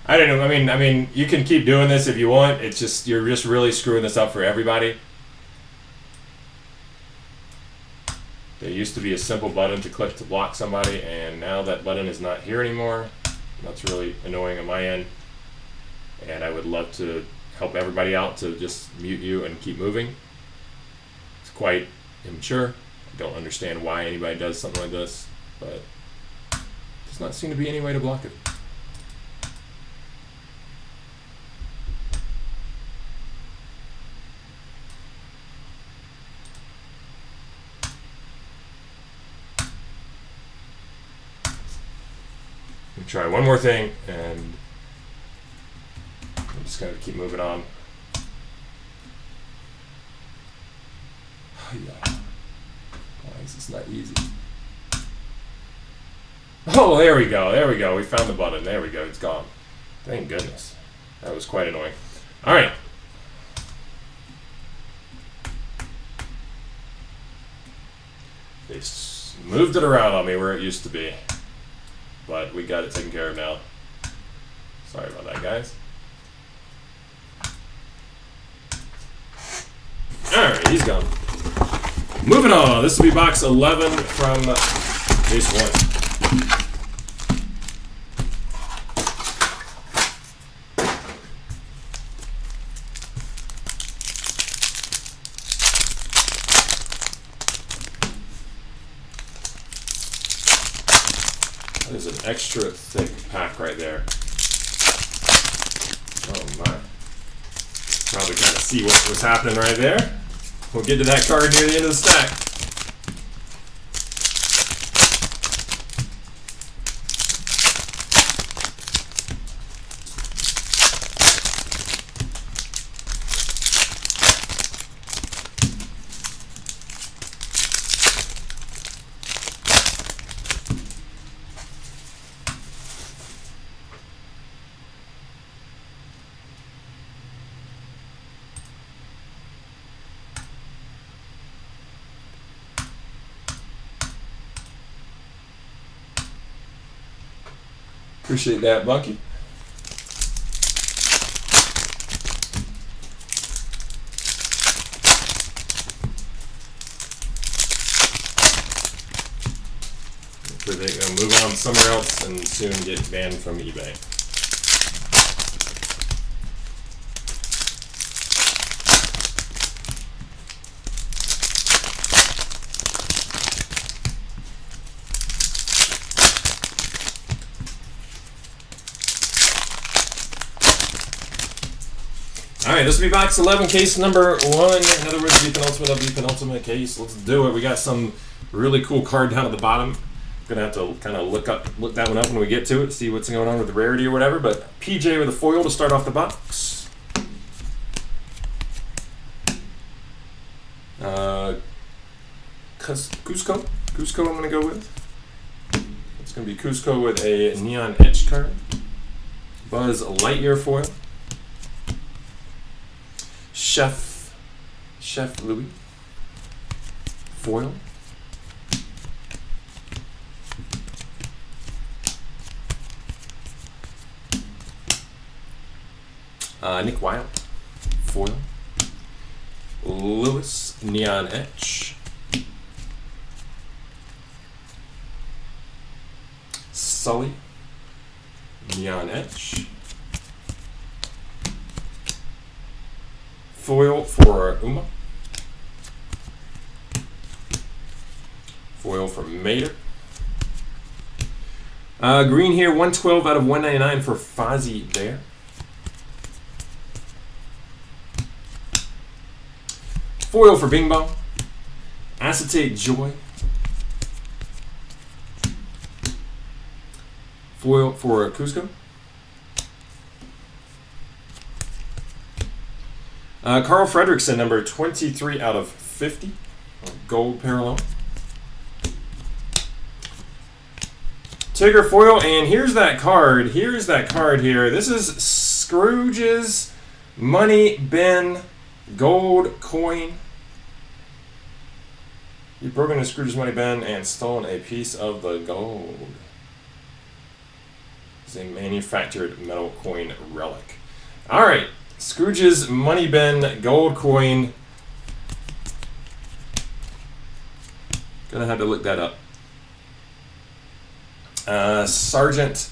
S1: I don't know. I mean, you can keep doing this if you want. It's just you're just really screwing this up for everybody. There used to be a simple button to click to block somebody, and now that button is not here anymore. That's really annoying on my end. And I would love to help everybody out to just mute you and keep moving. It's quite immature. I don't understand why anybody does something like this, but does not seem to be any way to block it. Let me try one more thing, and I'm just going to keep moving on. Oh, yeah. Why is this not easy? Oh, there we go. There we go. We found the button. There we go. It's gone. Thank goodness. That was quite annoying. All right. They moved it around on me where it used to be. But we got it taken care of now. Sorry about that, guys. Alright, he's gone. Moving on. This will be box 11 from case 1. That is an extra thick pack right there. Oh my. Probably kind of see what was happening right there. We'll get to that card near the end of the stack. Appreciate that, Bunky. Hopefully they're going to move on somewhere else and soon get banned from eBay. Alright, this will be box 11, case number 1. In other words, the penultimate of the penultimate case. Let's do it. We got some really cool card down at the bottom. Gonna have to kind of look that one up when we get to it, see what's going on with the rarity or whatever. But PJ with a foil to start off the box. Cusco. Cusco I'm gonna go with. It's gonna be Cusco with a neon etch card. Buzz Lightyear foil. Chef Louis foil. Nick Wilde foil. Lewis neon etch. Sully neon etch. Foil for Uma. Foil for Mater. Green here, 112 out of 199 for Fozzie Bear. Foil for Bing Bong. Acetate Joy. Foil for Cusco. Carl Fredrickson, number 23 out of 50. Gold parallel. Tigger foil, and here's that card. Here's that card here. This is Scrooge's Money Bin gold coin. You've broken into Scrooge's money bin and stolen a piece of the gold. It's a manufactured metal coin relic. All right, Scrooge's Money Bin gold coin. Gonna have to look that up. Sergeant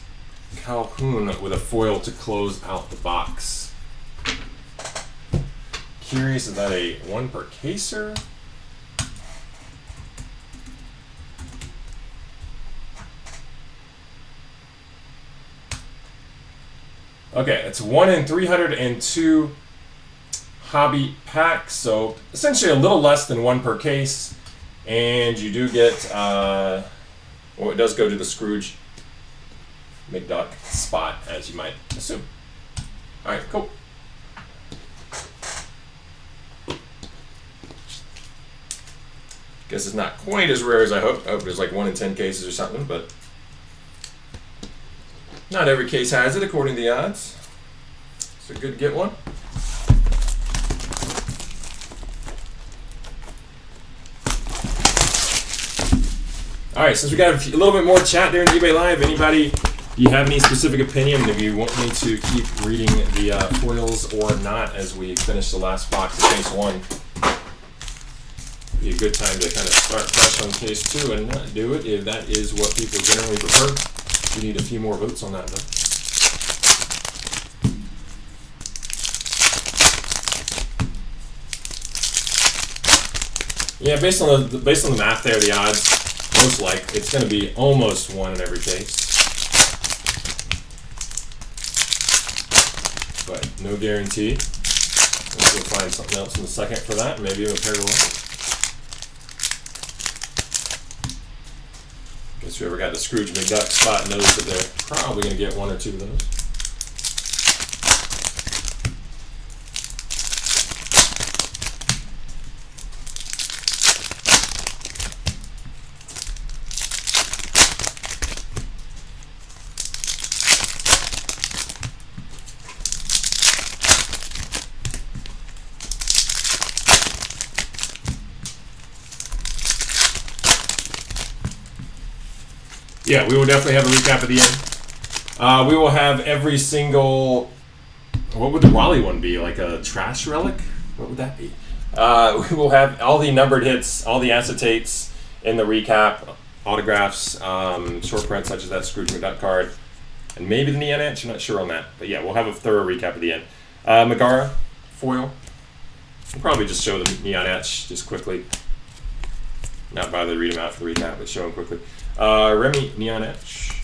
S1: Calhoun with a foil to close out the box. Curious, is that a 1 per caser? Okay, it's 1 in 302 hobby packs, so essentially a little less than 1 per case. And you do get, well, it does go to the Scrooge McDuck spot, as you might assume. All right, cool. Guess it's not quite as rare as I hope. I hope there's like 1 in 10 cases or something, but not every case has it, according to the odds. It's a good get one. All right, since we got a little bit more chat there in eBay Live, anybody, do you have any specific opinion? If you want me to keep reading the foils or not as we finish the last box of case 1, be a good time to kind of start fresh on case 2 and not do it if that is what people generally prefer. We need a few more votes on that, though. Yeah, based on the math there, the odds, most likely it's going to be almost 1 in every case, but no guarantee. We'll go find something else in a second for that. Maybe a pair of. Guess whoever got the Scrooge McDuck spot knows that they're probably going to get 1 or 2 of those. Yeah, we will definitely have a recap at the end. We will have every single. What would the Raleigh one be? Like a trash relic? What would that be? We will have all the numbered hits, all the acetates in the recap, autographs, short prints such as that Scrooge McDuck card, and maybe the neon etch. I'm not sure on that, but yeah, we'll have a thorough recap at the end. Megara foil. We'll probably just show the neon etch just quickly. Not bother to read them out for the recap, but show them quickly. Remy neon etch.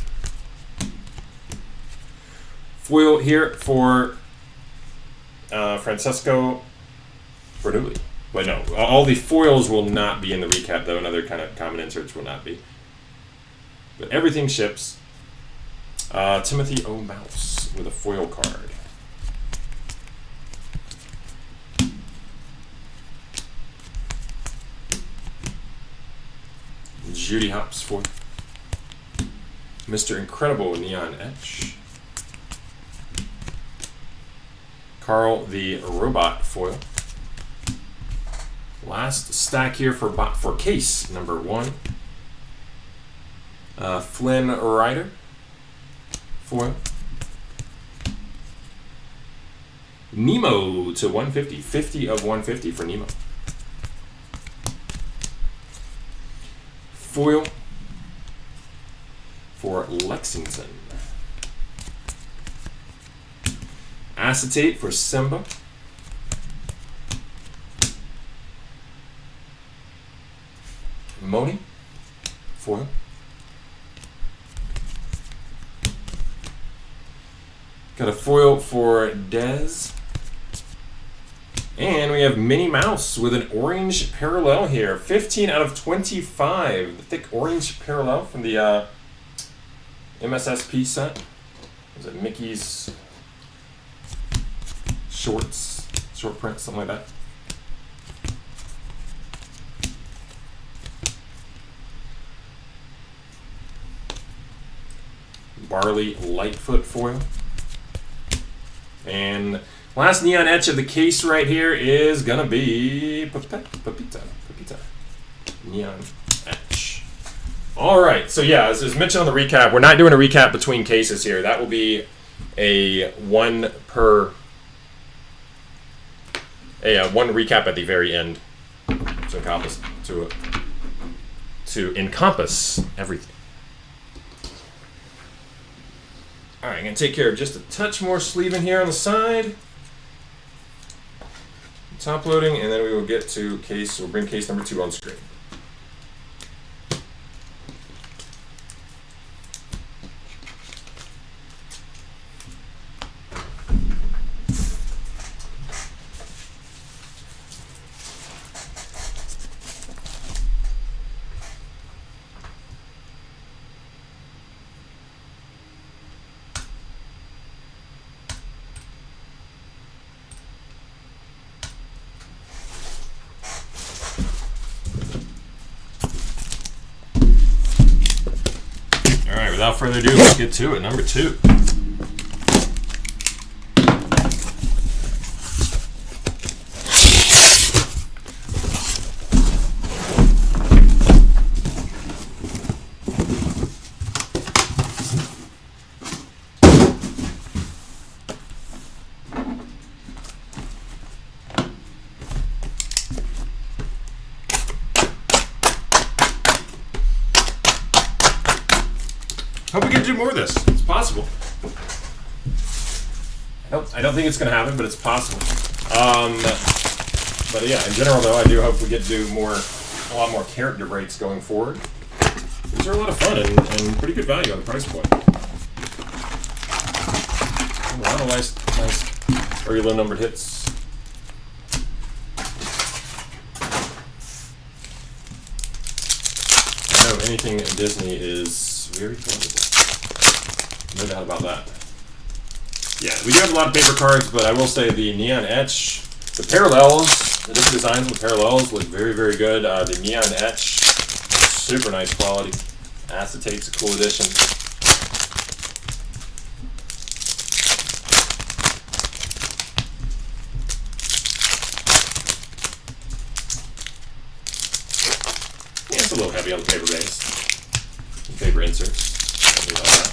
S1: Foil here for Francesco Bernoulli. But no, all the foils will not be in the recap, though, and other kind of common inserts will not be. But everything ships. Timothy O. Mouse with a foil card. Judy Hopps foil. Mr. Incredible neon etch. Carl the Robot foil. Last stack here for case number 1. Flynn Rider foil. Nemo to 150. 50 of 150 for Nemo. Foil for Lexington. Acetate for Simba. Moni foil. Got a foil for Dez. And we have Minnie Mouse with an orange parallel here. 15 out of 25. The thick orange parallel from the MSSP set. Is it Mickey's shorts, short print, something like that? Barley Lightfoot foil. And last neon etch of the case right here is gonna be Pepita neon etch. All right. So yeah, as mentioned on the recap, we're not doing a recap between cases here. That will be a one recap at the very end to encompass everything. All right, I'm gonna take care of just a touch more sleeving here on the side. Top loading, and then we will get to case. We'll bring case number 2 on screen. Without further ado, let's get to it. Number 2. Hope we can do more of this. It's possible. I don't think it's going to happen, but it's possible. But yeah, in general, though, I do hope we get to do a lot more character breaks going forward. These are a lot of fun and pretty good value on the price point. A lot of nice very low numbered hits. I know anything Disney is very collectible. No doubt about that. Yeah, we do have a lot of paper cards, but I will say the neon etch, the parallels, the different designs of the parallels look very, very good. The neon etch, super nice quality. Acetate's a cool addition. Yeah, it's a little heavy on the paper base. Paper inserts. Something like that.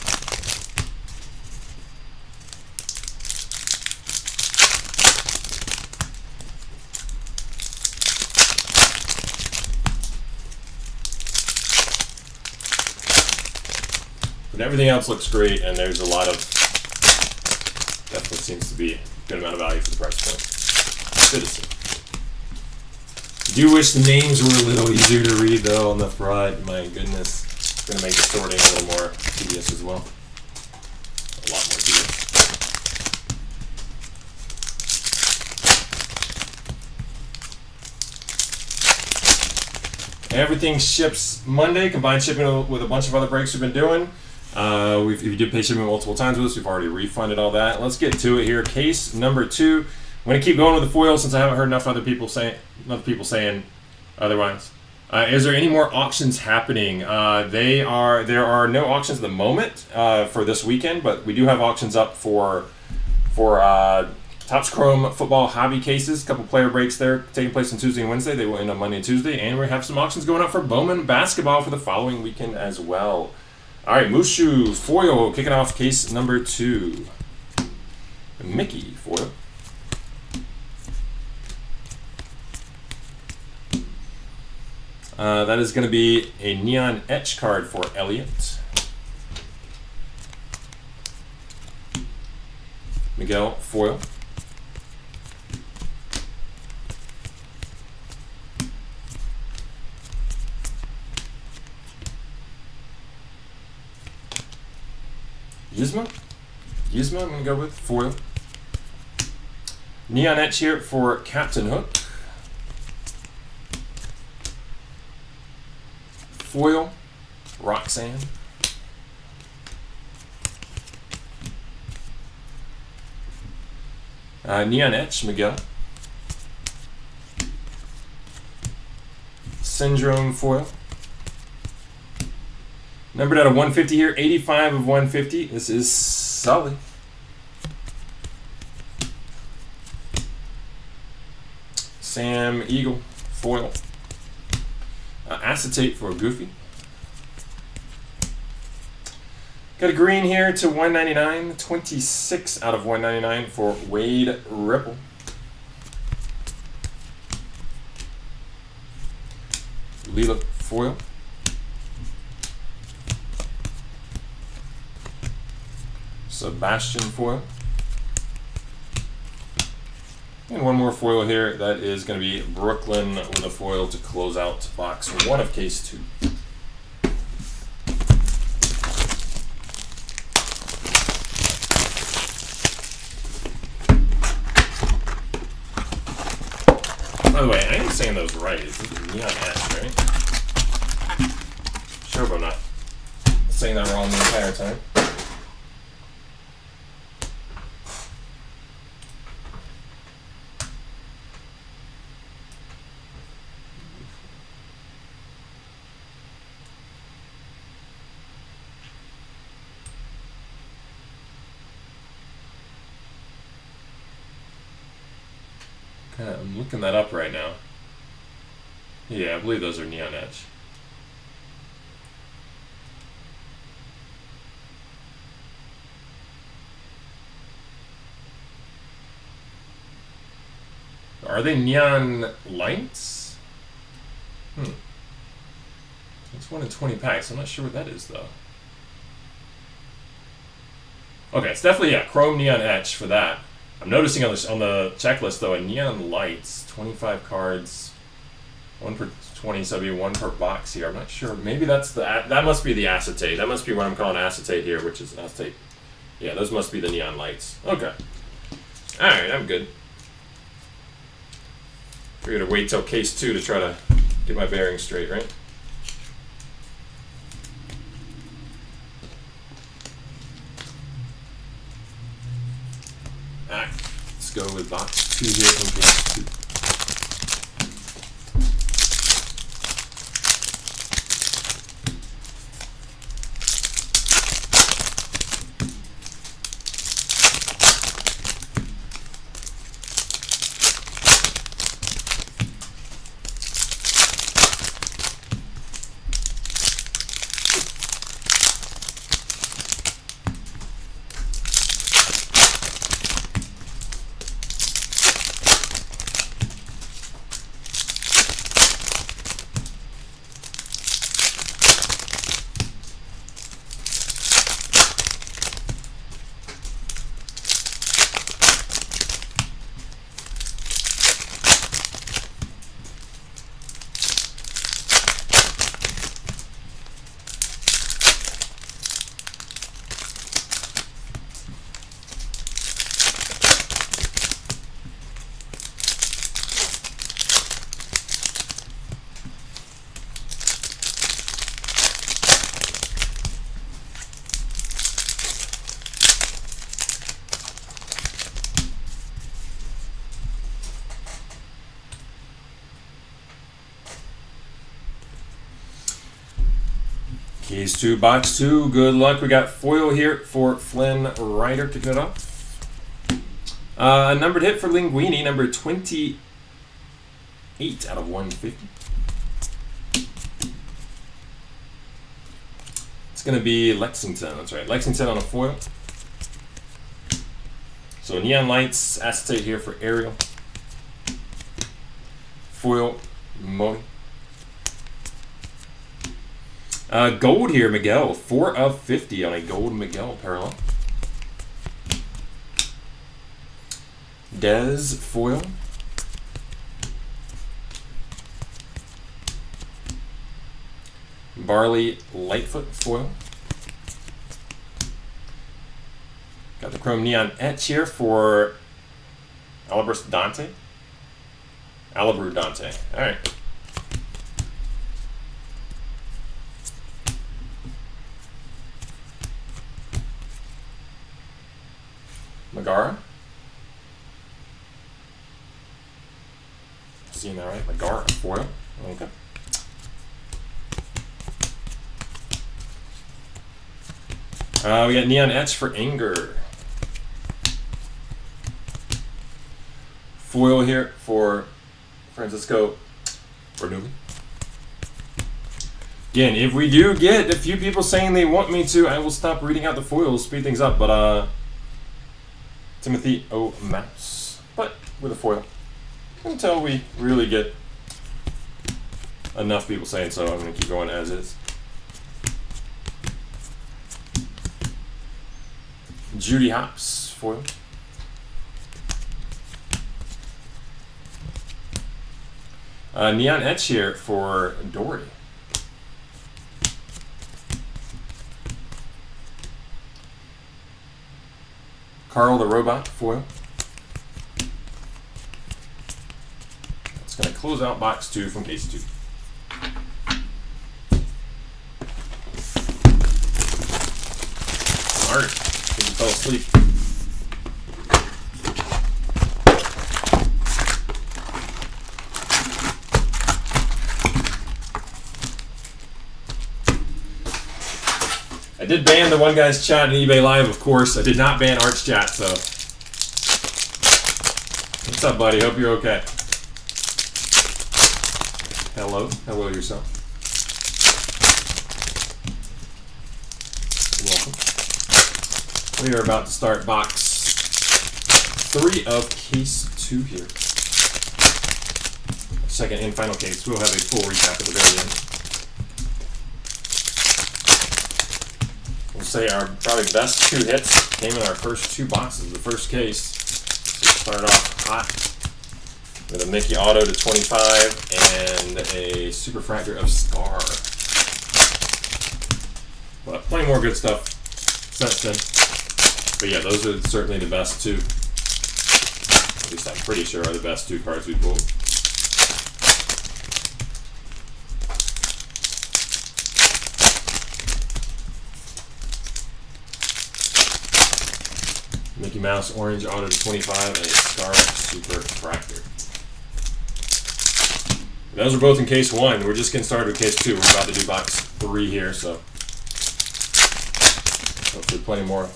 S1: But everything else looks great, and there's a lot of, definitely seems to be a good amount of value for the price point. Good to see. Do wish the names were a little easier to read, though, on the front. My goodness. It's going to make the sorting a little more tedious as well. A lot more tedious. Everything ships Monday, combined shipping with a bunch of other breaks we've been doing. If you did pay shipping multiple times with us, we've already refunded all that. Let's get to it here. Case number 2. I'm going to keep going with the foil since I haven't heard enough other people saying otherwise. Is there any more auctions happening? There are no auctions at the moment for this weekend, but we do have auctions up for Topps Chrome football hobby cases. A couple player breaks there taking place on Tuesday and Wednesday. They will end on Monday and Tuesday, and we have some auctions going up for Bowman Bsb for the following weekend as well. All right, Mushu foil kicking off case number 2. Mickey foil. That is going to be a neon etch card for Elliott. Miguel foil. Yzma, I'm going to go with foil. Neon etch here for Captain Hook. Foil, Roxanne. Neon etch, Miguel. Syndrome foil. Numbered out of 150 here, 85 of 150. This is Sully. Sam Eagle, foil. Acetate for Goofy. Got a green here to 199, 26 out of 199 for Wade Ripple. Leela foil. Sebastian foil. And one more foil here. That is going to be Brooklyn with a foil to close out box 1 of case 2. By the way, I am saying those right. It's Neon Ash, right? Sure if I'm not saying that wrong the entire time. Okay, I'm looking that up right now. Yeah, I believe those are Neon Edge. Are they neon lights? It's 1 in 20 packs. I'm not sure what that is, though. Okay, it's definitely, yeah, chrome neon etch for that. I'm noticing on the checklist, though, a neon lights, 25 cards, 1 per 20, so that'd be 1 per box here. I'm not sure. Maybe that's that must be the acetate. That must be what I'm calling acetate here, which is acetate. Yeah, those must be the neon lights. Okay. All right, I'm good. We're gonna wait till case 2 to try to get my bearings straight, right? All right, let's go with box 2 here from case 2. Keys to box 2. Good luck. We got foil here for Flynn Ryder kicking it off. Numbered hit for Linguini, number 28 out of 150. It's going to be Lexington. That's right. Lexington on a foil. So neon lights, acetate here for Ariel. Foil, Moni. Gold here, Miguel. 4 of 50 on a gold Miguel parallel. Dez foil. Barley Lightfoot foil. Got the chrome neon etch here for Alabru Dante. Alabru Dante. All right. Megara. Seeing that right? Megara foil. Okay. We got neon etch for Anger. Foil here for Francisco Bernoulli. Again, if we do get a few people saying they want me to, I will stop reading out the foils, speed things up. But Timothy O. Mouse, but with a foil until we really get enough people saying so. I'm going to keep going as is. Judy Hopps, foil. Neon Etch here for Dory. Carl the Robot, foil. It's going to close out box 2 from case 2. Alright, he fell asleep. I did ban the one guy's chat in eBay Live, of course. I did not ban Art's chat, so. What's up, buddy? Hope you're okay. Hello. Hello yourself. Welcome. We are about to start box 3 of case 2 here. Second and final case. We'll have a full recap at the very end. We'll say our probably best 2 hits came in our first 2 boxes. The first case started off hot with a Mickey Auto to 25 and a Superfractor of Scar. But plenty more good stuff since then. But yeah, those are certainly the best 2. At least I'm pretty sure are the best 2 cards we pulled. Mickey Mouse Orange Auto to 25 and a Scar Superfractor. Those are both in case 1. We're just getting started with case 2. We're about to do box 3 here, so hopefully plenty more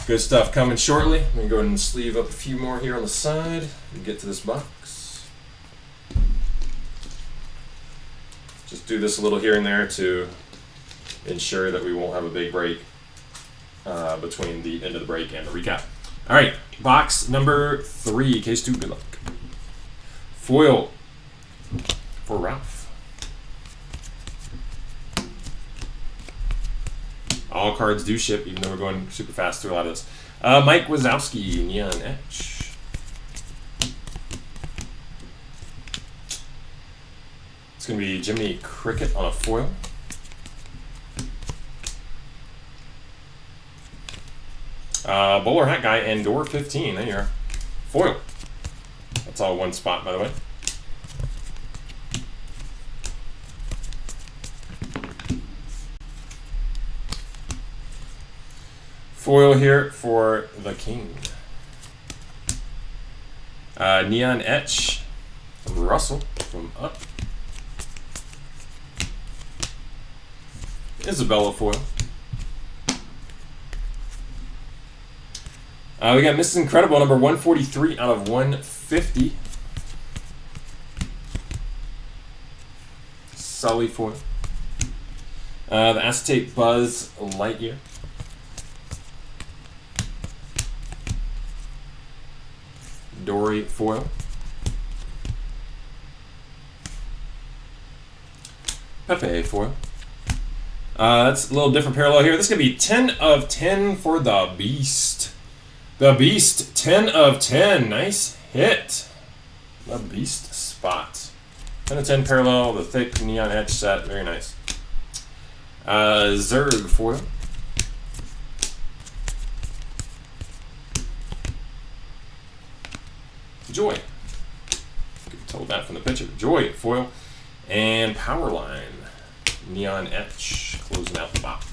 S1: good stuff coming shortly. I'm going to go ahead and sleeve up a few more here on the side and get to this box. Just do this a little here and there to ensure that we won't have a big break between the end of the break and the recap. All right, box number 3, case 2, good luck. Foil for Ralph. All cards do ship, even though we're going super fast through a lot of this. Mike Wazowski, Neon Etch. It's going to be Jiminy Cricket on a foil. Bowler Hat Guy and Door 15. There you are. Foil. That's all one spot, by the way. Foil here for the King. Neon Etch. Russell from Up. Isabella foil. We got Mrs. Incredible, number 143 out of 150. Sully foil. The Acetate Buzz Lightyear. Dory foil. Pepe foil. That's a little different parallel here. This is going to be 10 of 10 for the Beast. The Beast, 10 of 10. Nice hit. The Beast spot. 10 of 10 parallel, the thick Neon Etch set. Very nice. Zerg foil. Joy. You can tell that from the picture. Joy foil. And Powerline. Neon Etch. Closing out the box.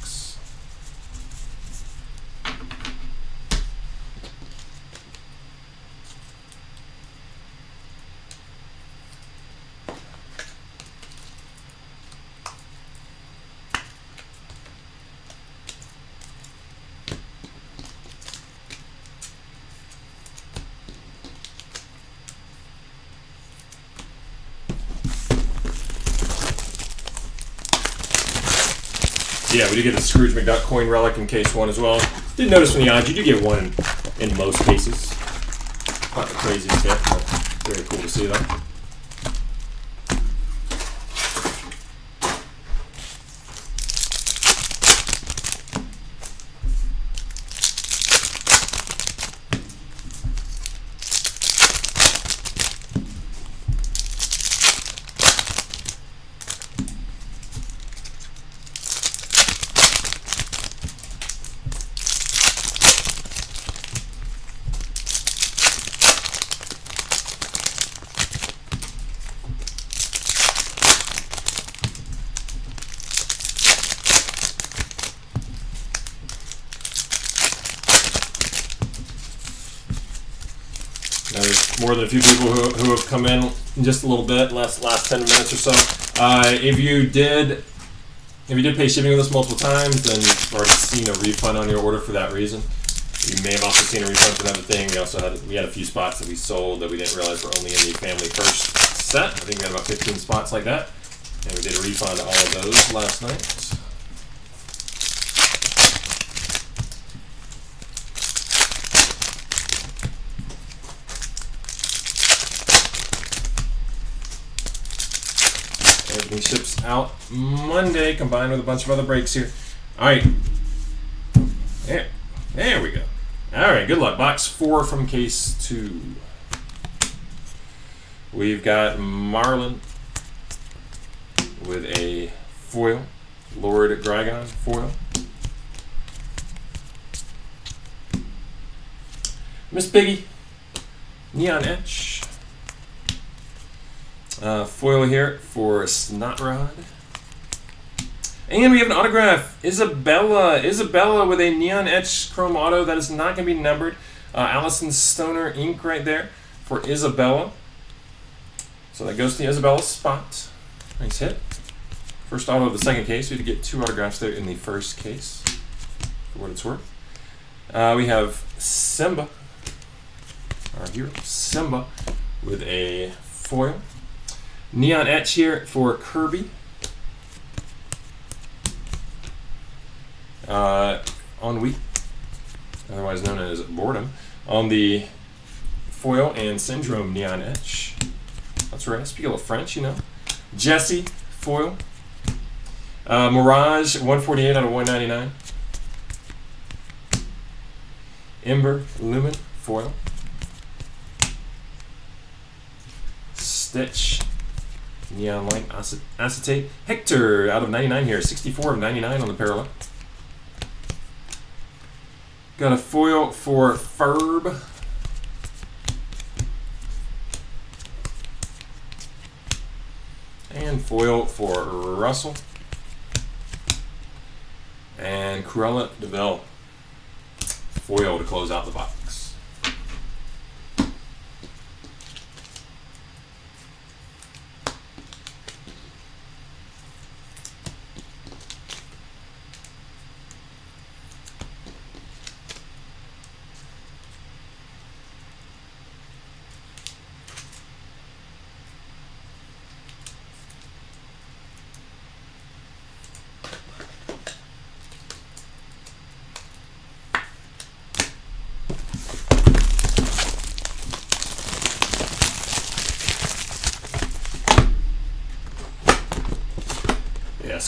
S1: So yeah, we did get the Scrooge McDuck coin relic in case 1 as well. Did notice from the odds, you do get 1 in most cases. Not the craziest hit, but very cool to see though. Now, there's more than a few people who have come in just a little bit, last 10 minutes or so. If you did pay shipping with us multiple times, then you've already seen a refund on your order for that reason. You may have also seen a refund for another thing. We had a few spots that we sold that we didn't realize were only in the Family First set. I think we had about 15 spots like that, and we did a refund on all of those last night. Everything ships out Monday, combined with a bunch of other breaks here. All right, there we go. All right, good luck. Box 4 from case 2. We've got Marlin with a foil, Lord Dragon foil. Miss Piggy, Neon Etch. Foil here for Snotrod. And we have an autograph, Isabella with a Neon Etch Chrome Auto that is not going to be numbered. Allison Stoner ink right there for Isabella. So that goes to the Isabella spot. Nice hit. First auto of the second case. We had to get 2 autographs there in the first case, for what it's worth. We have Simba, our hero, Simba, with a foil. Neon Etch here for Kirby. Ennui, otherwise known as Boredom, on the foil, and Syndrome Neon Etch. That's right, I speak a little French, you know. Jesse foil. Mirage 148 out of 199. Ember Lumen foil. Stitch Neon Light Acetate. Hector out of 99 here, 64 of 99 on the parallel. Got a foil for Ferb. And foil for Russell. And Cruella DeVille. Foil to close out the box.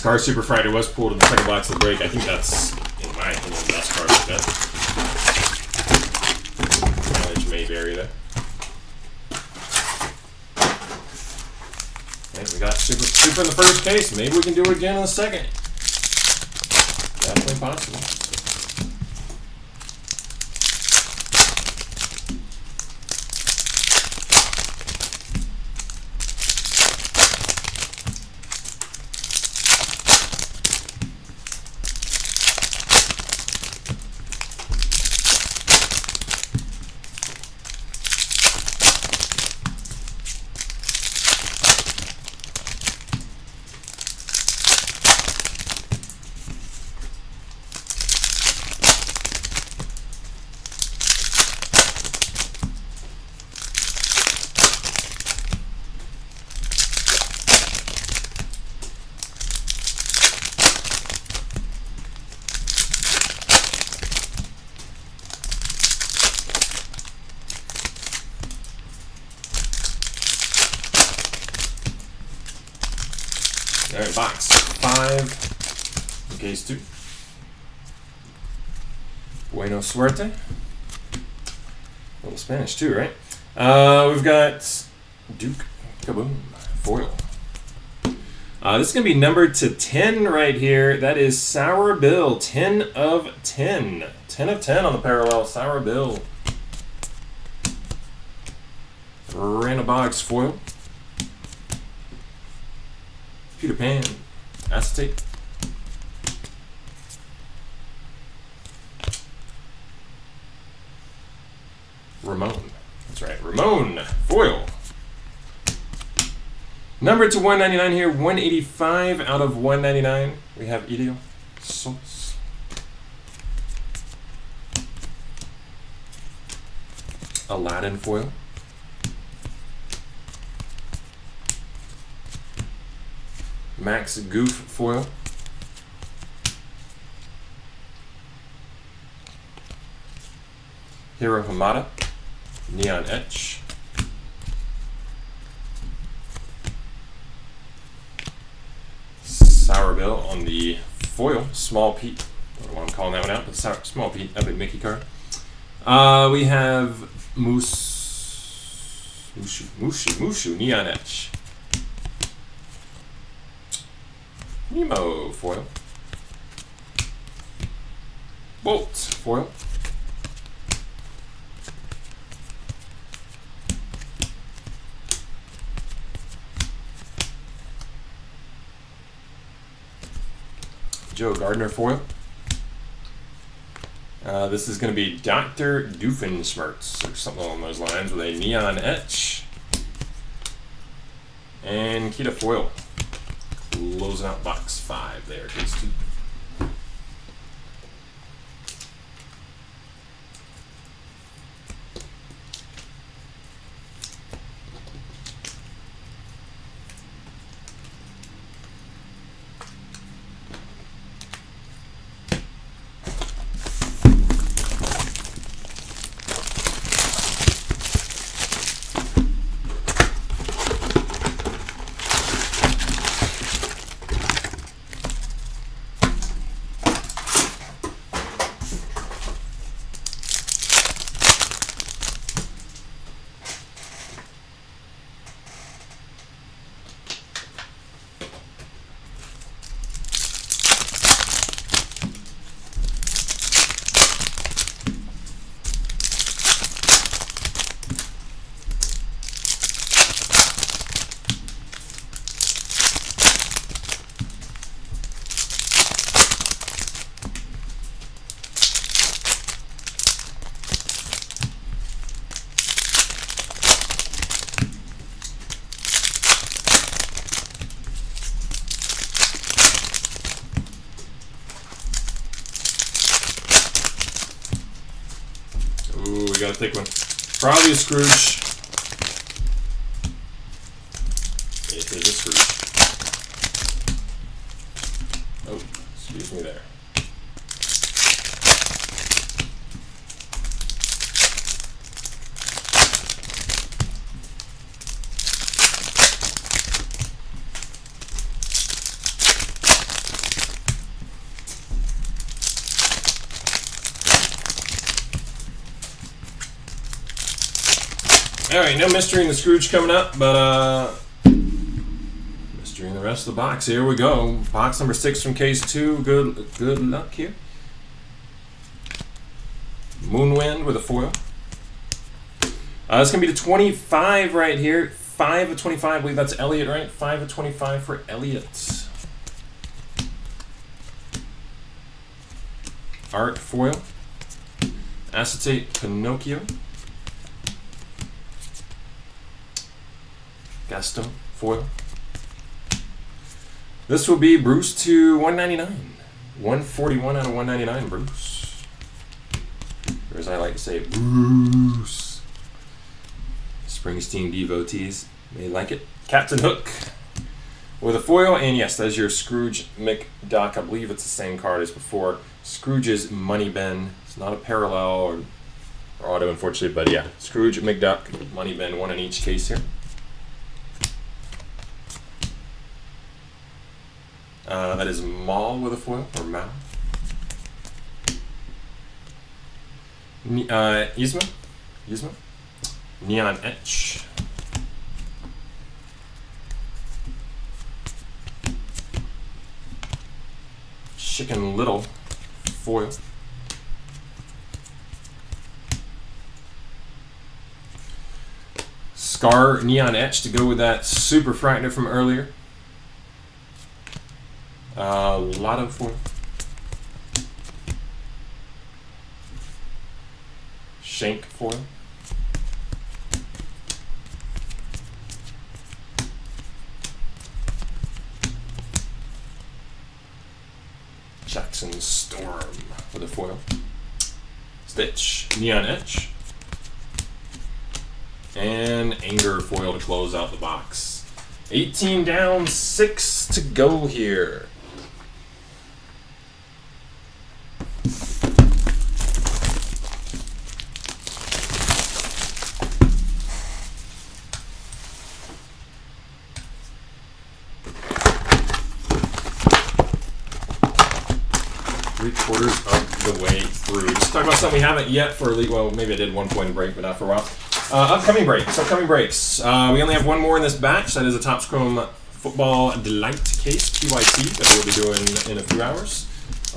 S1: Card Super Friday was pulled in the second box of the break. I think that's, in my opinion, the best card of the bet. Mileage may vary there. And we got super in the first case. Maybe we can do it again in the second. Definitely possible. All right, box 5, case 2. Buena suerte. A little Spanish too, right? We've got Duke Kaboom foil. This is going to be numbered to 10 right here. That is Sour Bill, 10 of 10. 10 of 10 on the parallel, Sour Bill. Random box foil. Peter Pan, acetate. Ramon. That's right, Ramon foil. Numbered to 199 here, 185 out of 199. We have Idio Sols. Aladdin foil. Max Goof foil. Hiro Hamada, Neon Etch. Sour Bill on the foil, Small Pete. I don't know why I'm calling that one out, but Small Pete, Epic Mickey card. We have Mushu, Neon Etch. Nemo foil. Bolt foil. Joe Gardner foil. This is going to be Dr. Doofenshmirtz or something along those lines with a Neon Etch. And Kita foil. Closing out box 5 there, case 2. Ooh, we got a thick one. Probably a Scrooge. It is a Scrooge. Oh, excuse me there. Alright, no mystery in the Scrooge coming up, but mystery in the rest of the box. Here we go. Box number 6 from case 2. Good luck here. Moonwind with a foil. It's going to be the 25 right here. 5 of 25. I believe that's Elliot, right? 5 of 25 for Elliot. Art foil. Acetate Pinocchio. Gaston foil. This will be Bruce to 199. 141 out of 199, Bruce. Or as I like to say, Bruce. Springsteen devotees may like it. Captain Hook with a foil, and yes, that's your Scrooge McDuck. I believe it's the same card as before. Scrooge's Money Bin. It's not a parallel or auto, unfortunately, but yeah, Scrooge McDuck, Money Bin, 1 in each case here. That is Mall with a foil, or Mal. Yzma. Neon Etch. Chicken Little foil. Scar Neon Etch to go with that Super Frightener from earlier. Lotto foil. Shank foil. Jackson Storm with a foil. Stitch Neon Etch. And Anger foil to close out the box. 18 down, 6 to go here. Three-quarters of the way through. Let's talk about something we haven't yet for Elite. Well, maybe I did one point break, but not for a while. Upcoming breaks. We only have one more in this batch. That is a Topps Chrome Football Delight case, PYT, that we'll be doing in a few hours.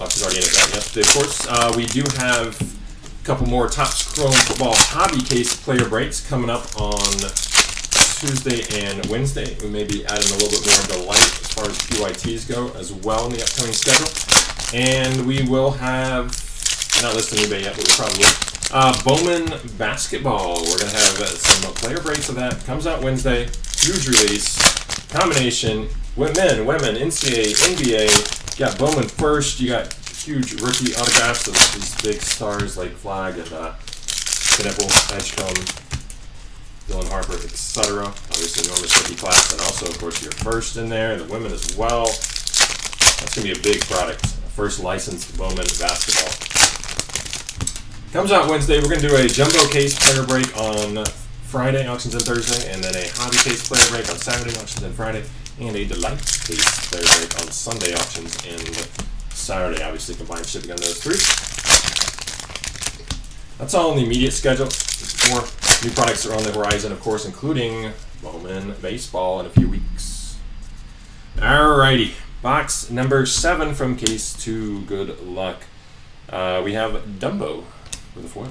S1: She's already in it yesterday, of course. We do have a couple more Topps Chrome Football Hobby case player breaks coming up on Tuesday and Wednesday. We may be adding a little bit more Delight as far as PYTs go as well in the upcoming schedule. And we will have, not listing eBay yet, but we probably will. Bowman Basketball. We're going to have some player breaks of that. Comes out Wednesday. Huge release. Combination. Men, women, NCAA, NBA. You got Bowman first. You got huge rookie autographs of these big stars like Flag and Knipple, Edgecombe, Dylan Harper, etc. Obviously, enormous rookie class. And also, of course, your first in there. The women as well. That's going to be a big product. First licensed Bowman Basketball. Comes out Wednesday. We're going to do a jumbo case player break on Friday, auctions on Thursday, and then a hobby case player break on Saturday, auctions on Friday, and a Delight case player break on Sunday, auctions and Saturday. Obviously, combined shipping on those three. That's all in the immediate schedule. More new products are on the horizon, of course, including Bowman Baseball in a few weeks. Alrighty. Box number 7 from case 2. Good luck. We have Dumbo with a foil.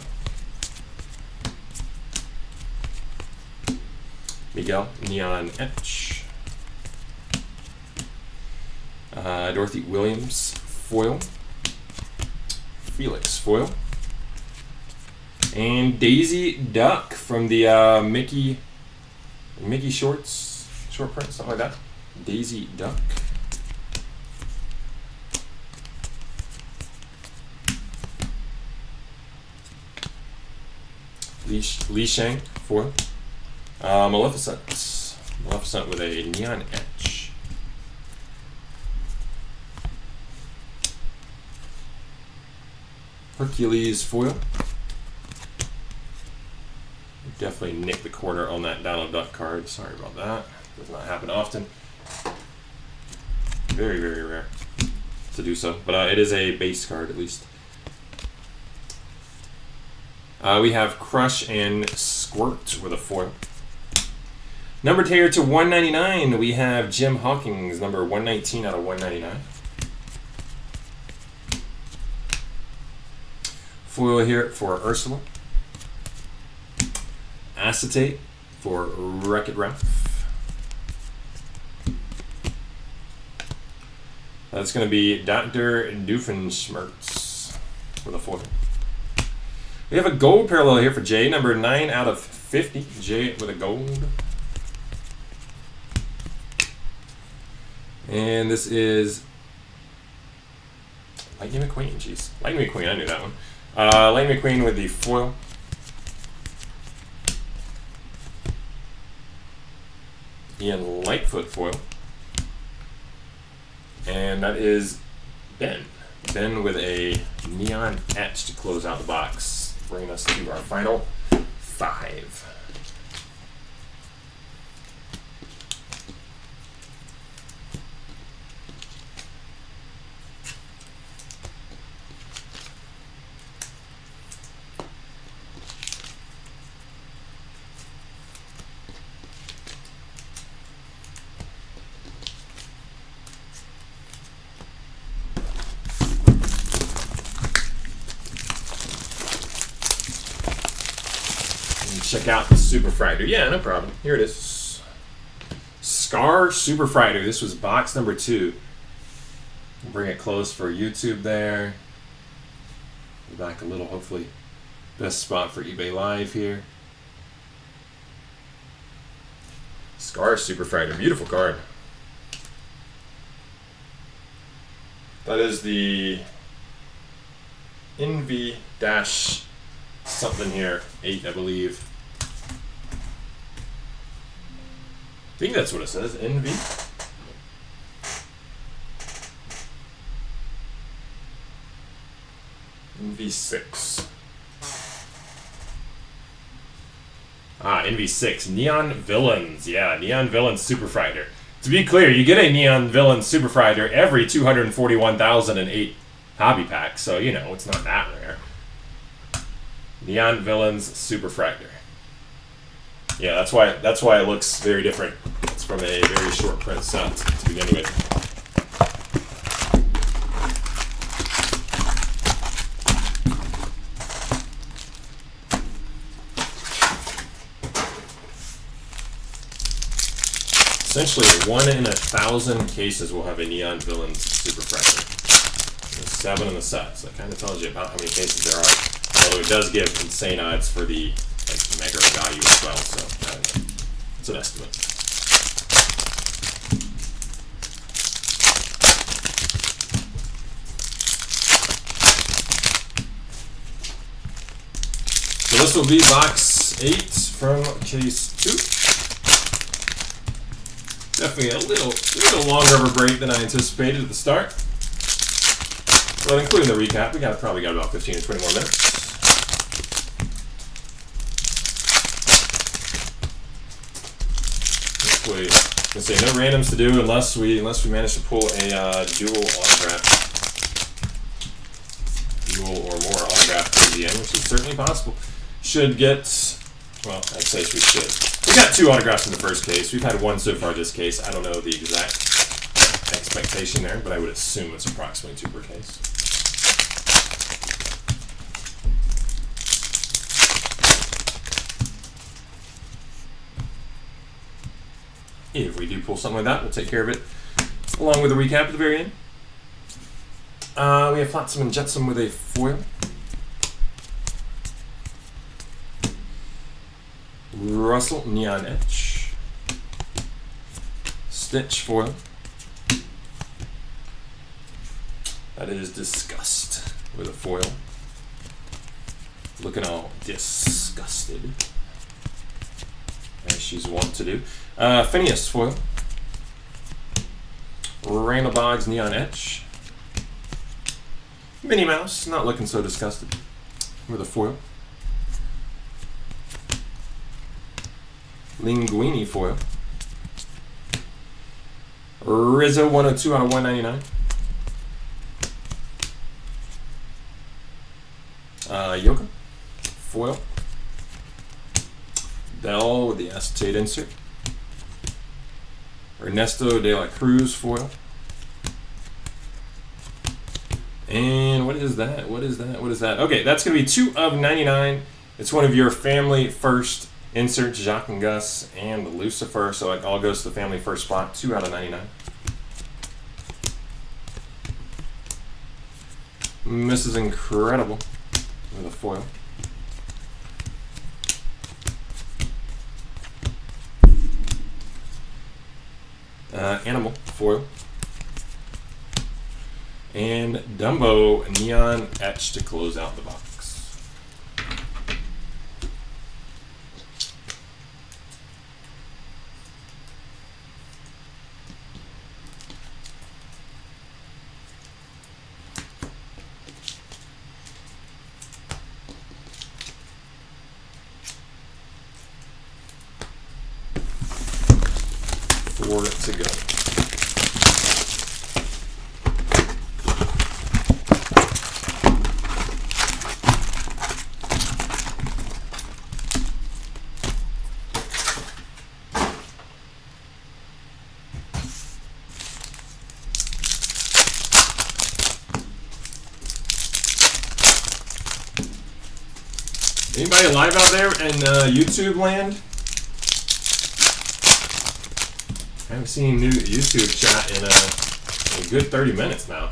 S1: Miguel Neon Etch. Dorothy Williams foil. Felix foil. And Daisy Duck from the Mickey shorts, short print, something like that. Daisy Duck. Li Shang foil. Maleficent with a Neon Etch. Hercules foil. Definitely nicked the corner on that Donald Duck card. Sorry about that. Does not happen often. Very, very rare to do so. But it is a base card at least. We have Crush and Squirt with a foil. Numbered here to 199, we have Jim Hawkins, number 119 out of 199. Foil here for Ursula. Acetate for Wreck-It Ralph. That's going to be Dr. Doofenshmirtz with a foil. We have a gold parallel here for Jay, number 9 out of 50. Jay with a gold. And this is Lightning McQueen. Jeez. Lightning McQueen, I knew that one. Lightning McQueen with the foil. Ian Lightfoot foil. And that is Ben. Ben with a Neon Etch to close out the box. Bringing us to our final 5. check out the Superfractor. Yeah, no problem. Here it is. Scar Superfractor. This was box number 2. Bring it close for YouTube there. Back a little, hopefully. Best spot for eBay Live here. Scar Superfractor. Beautiful card. That is the Envy dash something here. 8, I believe. I think that's what it says. Envy. NV6. NV6. Neon Villains. Yeah, Neon Villains Superfractor. To be clear, you get a Neon Villains Superfractor every 241,008 hobby packs, so, you know, it's not that rare. Neon Villains Superfractor. Yeah, that's why it looks very different. It's from a very short print set to begin with. Essentially, 1 in 1,000 cases will have a Neon Villains Superfractor. There's 7 in the set, so that kind of tells you about how many cases there are. Although it does give insane odds for the mega value as well, so I don't know. It's an estimate. So this will be box 8 from case 2. Definitely a little longer of a break than I anticipated at the start. But including the recap, we probably got about 15 to 20 more minutes. Hopefully, I'm gonna say no randoms to do unless we manage to pull a dual or more autograph towards the end, which is certainly possible. Should get, well, I'd say we should. We got 2 autographs in the first case. We've had 1 so far this case. I don't know the exact expectation there, but I would assume it's approximately 2 per case. If we do pull something like that, we'll take care of it along with a recap at the very end. We have Flotsam and Jetsam with a foil. Russell Neon Etch. Stitch foil. That is Disgust with a foil. Looking all disgusted, as she's wont to do. Phineas foil. Randall Boggs Neon Etch. Minnie Mouse, not looking so disgusted, with a foil. Linguini foil. Rizzo 102 out of 199. Yoga foil. Bell with the acetate insert. Ernesto de la Cruz foil. And what is that? What is that? What is that? Okay, that's going to be 2 of 99. It's one of your family first inserts, Jacques and Gus and Lucifer. So it all goes to the family first spot, 2 out of 99. Mrs. Incredible with a foil. Animal foil. And Dumbo Neon Etch to close out the box. Four to go. Anybody alive out there in YouTube land? I haven't seen new YouTube chat in a good 30 minutes now.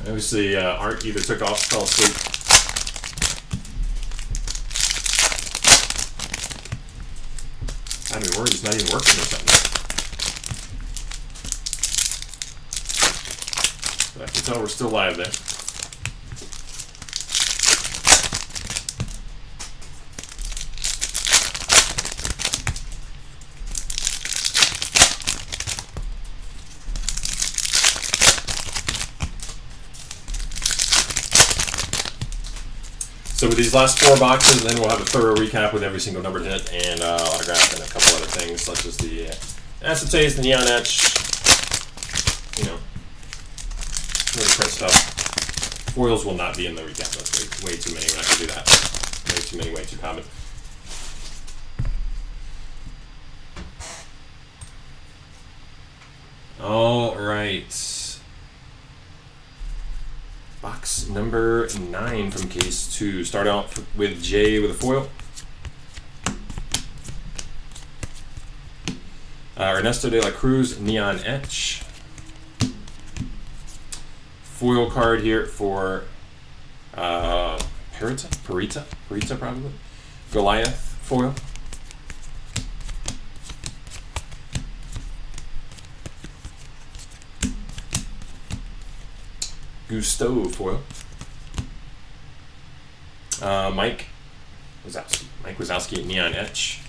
S1: Obviously, Art either fell asleep. I'm worried it's not even working or something. But I can tell we're still live there. So with these last 4 boxes, then we'll have a thorough recap with every single numbered hit and autograph and a couple other things such as the acetates, the neon etch, you know, really print stuff. Foils will not be in the recap. That's way too many. We're not going to do that. Way too many, way too common. All right. Box number 9 from case 2. Start out with J with a foil. Ernesto de la Cruz, neon etch. Foil card here for Perita probably. Goliath foil. Gusto foil. Mike Wazowski, neon etch.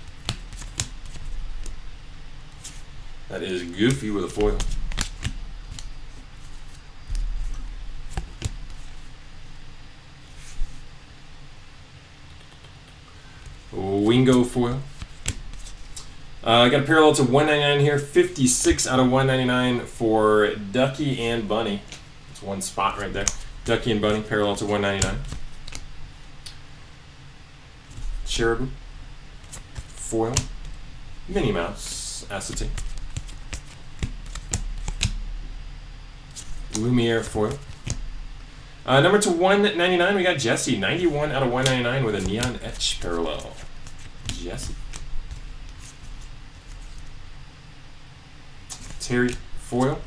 S1: That is Goofy with a foil. Wingo foil. I got a parallel to 199 here. 56 out of 199 for Ducky and Bunny. One spot right there. Ducky and Bunny, parallel to 199. Cherubim, foil, Minnie Mouse, acetate. Lumiere foil. Number to 199, we got Jesse, 91 out of 199 with a neon etch parallel. Jesse. Terry foil.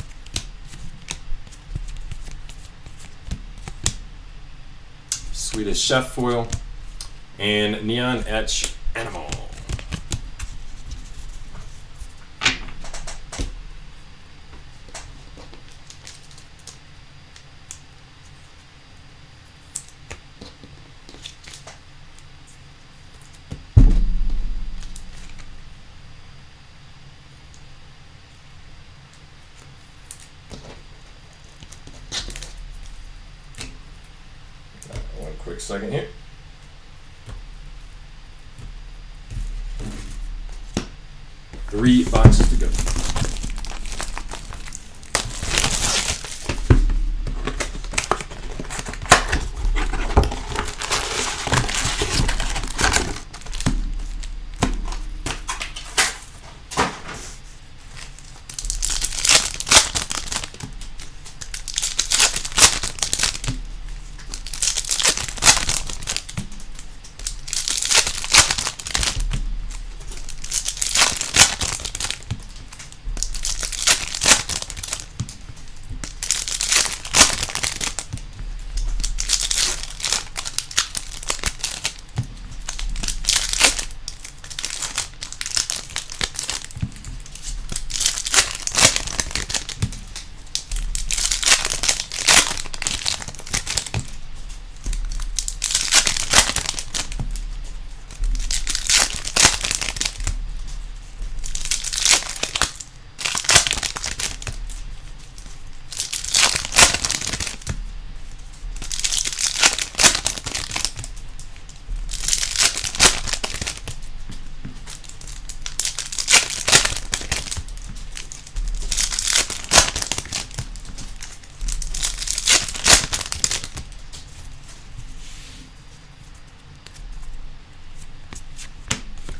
S1: Swedish Chef foil, and neon etch animal. Quick second here. Three boxes to go.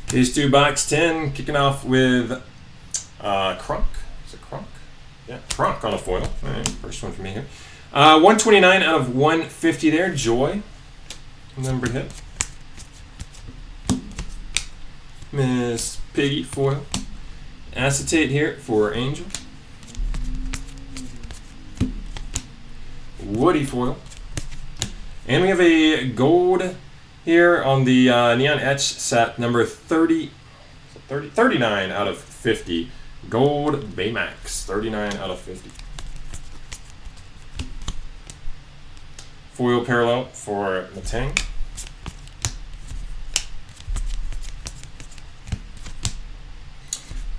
S1: These two box 10, kicking off with Crunk. Is it Crunk? Yeah, Crunk on a foil. All right, first one for me here. 129 out of 150 there. Joy. numbered hit. Miss Piggy foil. Acetate here for Angel. Woody foil. And we have a gold here on the Neon Etch set, number 39 out of 50. Gold Baymax, 39 out of 50. Foil parallel for Matang.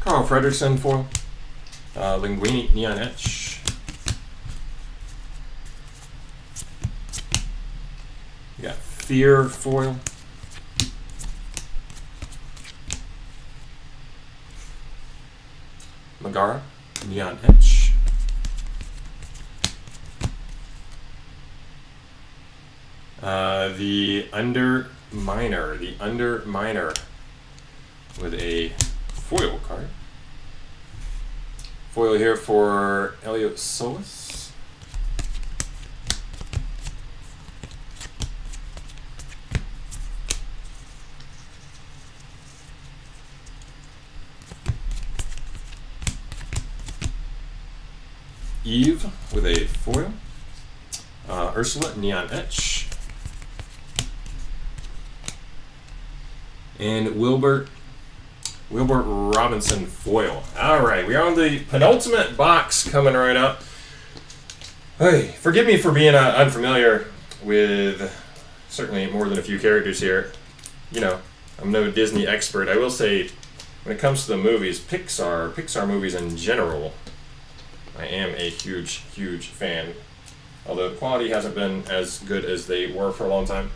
S1: Carl Fredrickson foil. Linguini Neon Etch. We got Fear foil. Megara Neon Etch. The Underminer with a foil card. Foil here for Elliot Solis. Eve with a foil. Ursula Neon Etch. And Wilbert Robinson foil. All right, we are on the penultimate box coming right up. Hey, forgive me for being unfamiliar with certainly more than a few characters here. You know, I'm no Disney expert. I will say, when it comes to the movies, Pixar movies in general, I am a huge fan. Although the quality hasn't been as good as they were for a long time.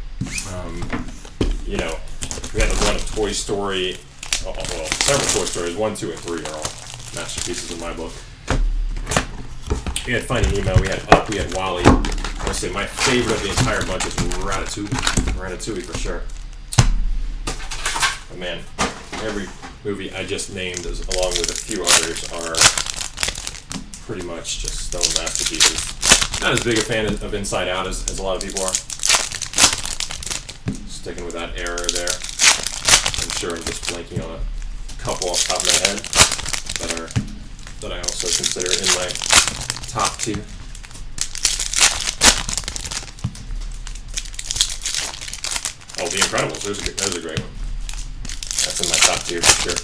S1: You know, we had the run of Toy Story. Well, several Toy Stories, 1, 2, and 3 are all masterpieces in my book. We had Finding Nemo, we had Up, we had WALL-E. I'll say my favorite of the entire bunch is Ratatouille for sure. But man, every movie I just named, along with a few others, are pretty much just stone masterpieces. Not as big a fan of Inside Out as a lot of people are. Sticking with that error there. I'm sure I'm just blanking on a couple off the top of my head that I also consider in my top tier. Oh, The Incredibles. There's a great one. That's in my top tier for sure.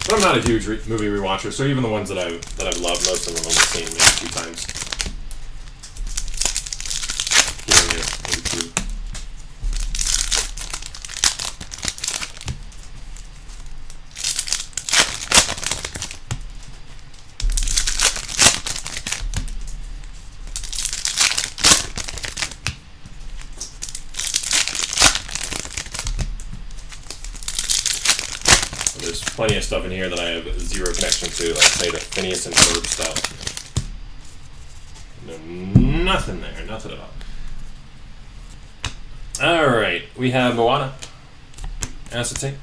S1: But I'm not a huge movie rewatcher, so even the ones that I've loved, most of them I've only seen maybe 2 times. Maybe 2. There's plenty of stuff in here that I have zero connection to, like say the Phineas and Ferb stuff. No, nothing there, nothing at all. Alright, we have Moana, acetate.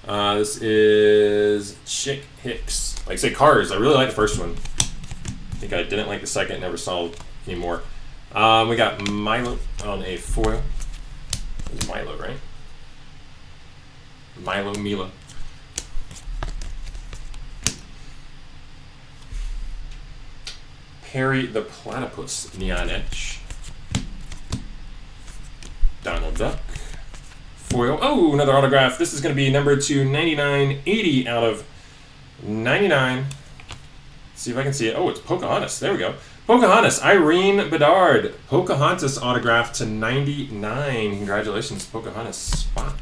S1: This is Chick Hicks. Like I say, Cars, I really like the first one. I think I didn't like the second, never saw it anymore. We got Milo on a foil. It's Milo, right? Milo. Perry the Platypus Neon Etch. Donald Duck. Foil. Oh, another autograph. This is going to be number 299, 80 out of 99. Let's see if I can see it. Oh, it's Pocahontas. There we go. Pocahontas, Irene Bedard. Pocahontas autograph to 99. Congratulations, Pocahontas spot.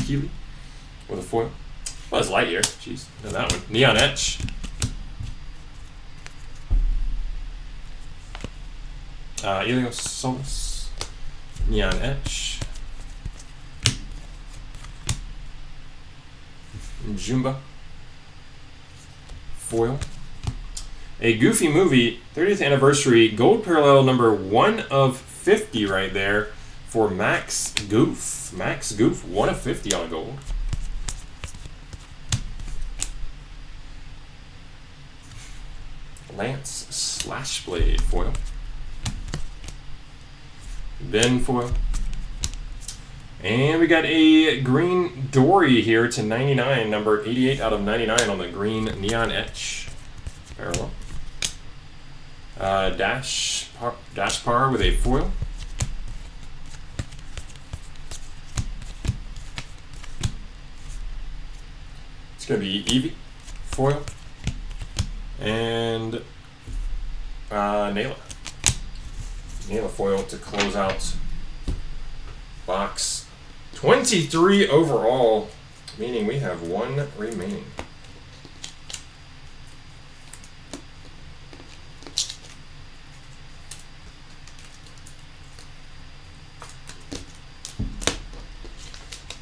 S1: Keeley with a foil. Well, it's Lightyear. Jeez, know that one. Neon Etch. Elio Solis. Neon Etch. Jumba. Foil. A Goofy Movie 30th anniversary gold parallel number 1 of 50 right there for Max Goof. Max Goof, 1 of 50 on gold. Lance Slashblade foil. Ben foil. And we got a green Dory here to 99, number 88 out of 99 on the green neon etch parallel. Dash par with a foil. It's going to be Eevee foil. And Nayla. Nayla foil to close out box 23 overall, meaning we have 1 remaining.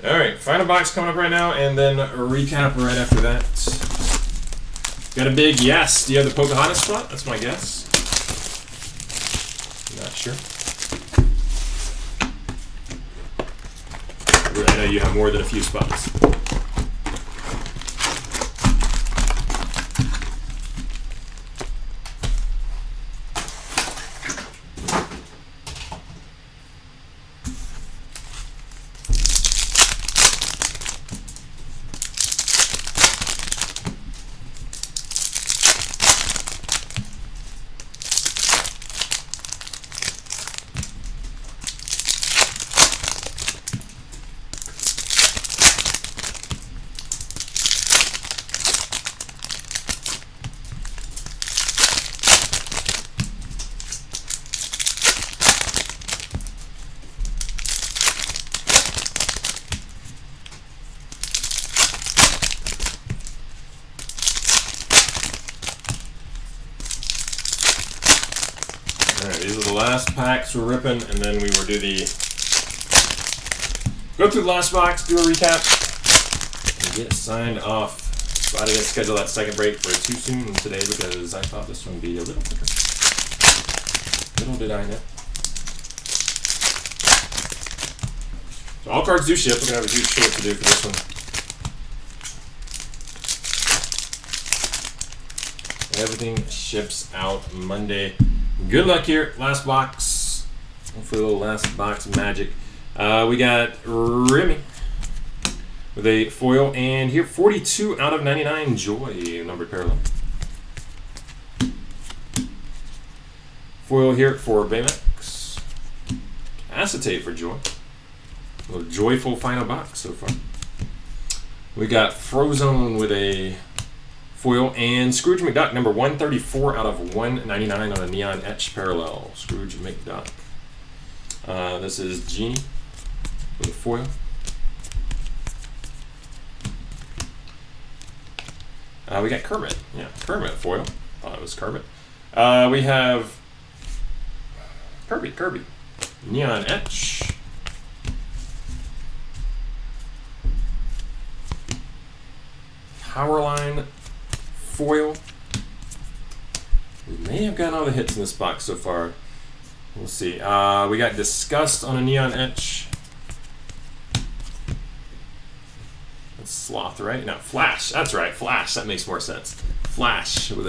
S1: All right, final box coming up right now, and then a recap right after that. Got a big yes. Do you have the Pocahontas spot? That's my guess. Not sure. I know you have more than a few spots. These are the last packs we're ripping, and then we will do go through the last box, do a recap, and get signed off. So I didn't schedule that second break for too soon today because I thought this one would be a little quicker. Little did I know. So all cards do ship. We're gonna have a huge ship to do for this one. Everything ships out Monday. Good luck here. Last box. Hopefully a little last box magic. We got Remy with a foil, and here 42 out of 99 Joy, numbered parallel. Foil here for Baymax. Acetate for Joy. A little joyful final box so far. We got Frozone with a foil, and Scrooge McDuck, number 134 out of 199 on a neon etch parallel. Scrooge McDuck. This is Genie with a foil. We got Kermit. Yeah, Kermit foil. Thought it was Kermit. We have Kirby. Neon etch. Powerline foil. We may have gotten all the hits in this box so far. We'll see. We got Disgust on a neon etch. That's Sloth, right? No, Flash. That's right, Flash. That makes more sense. Flash with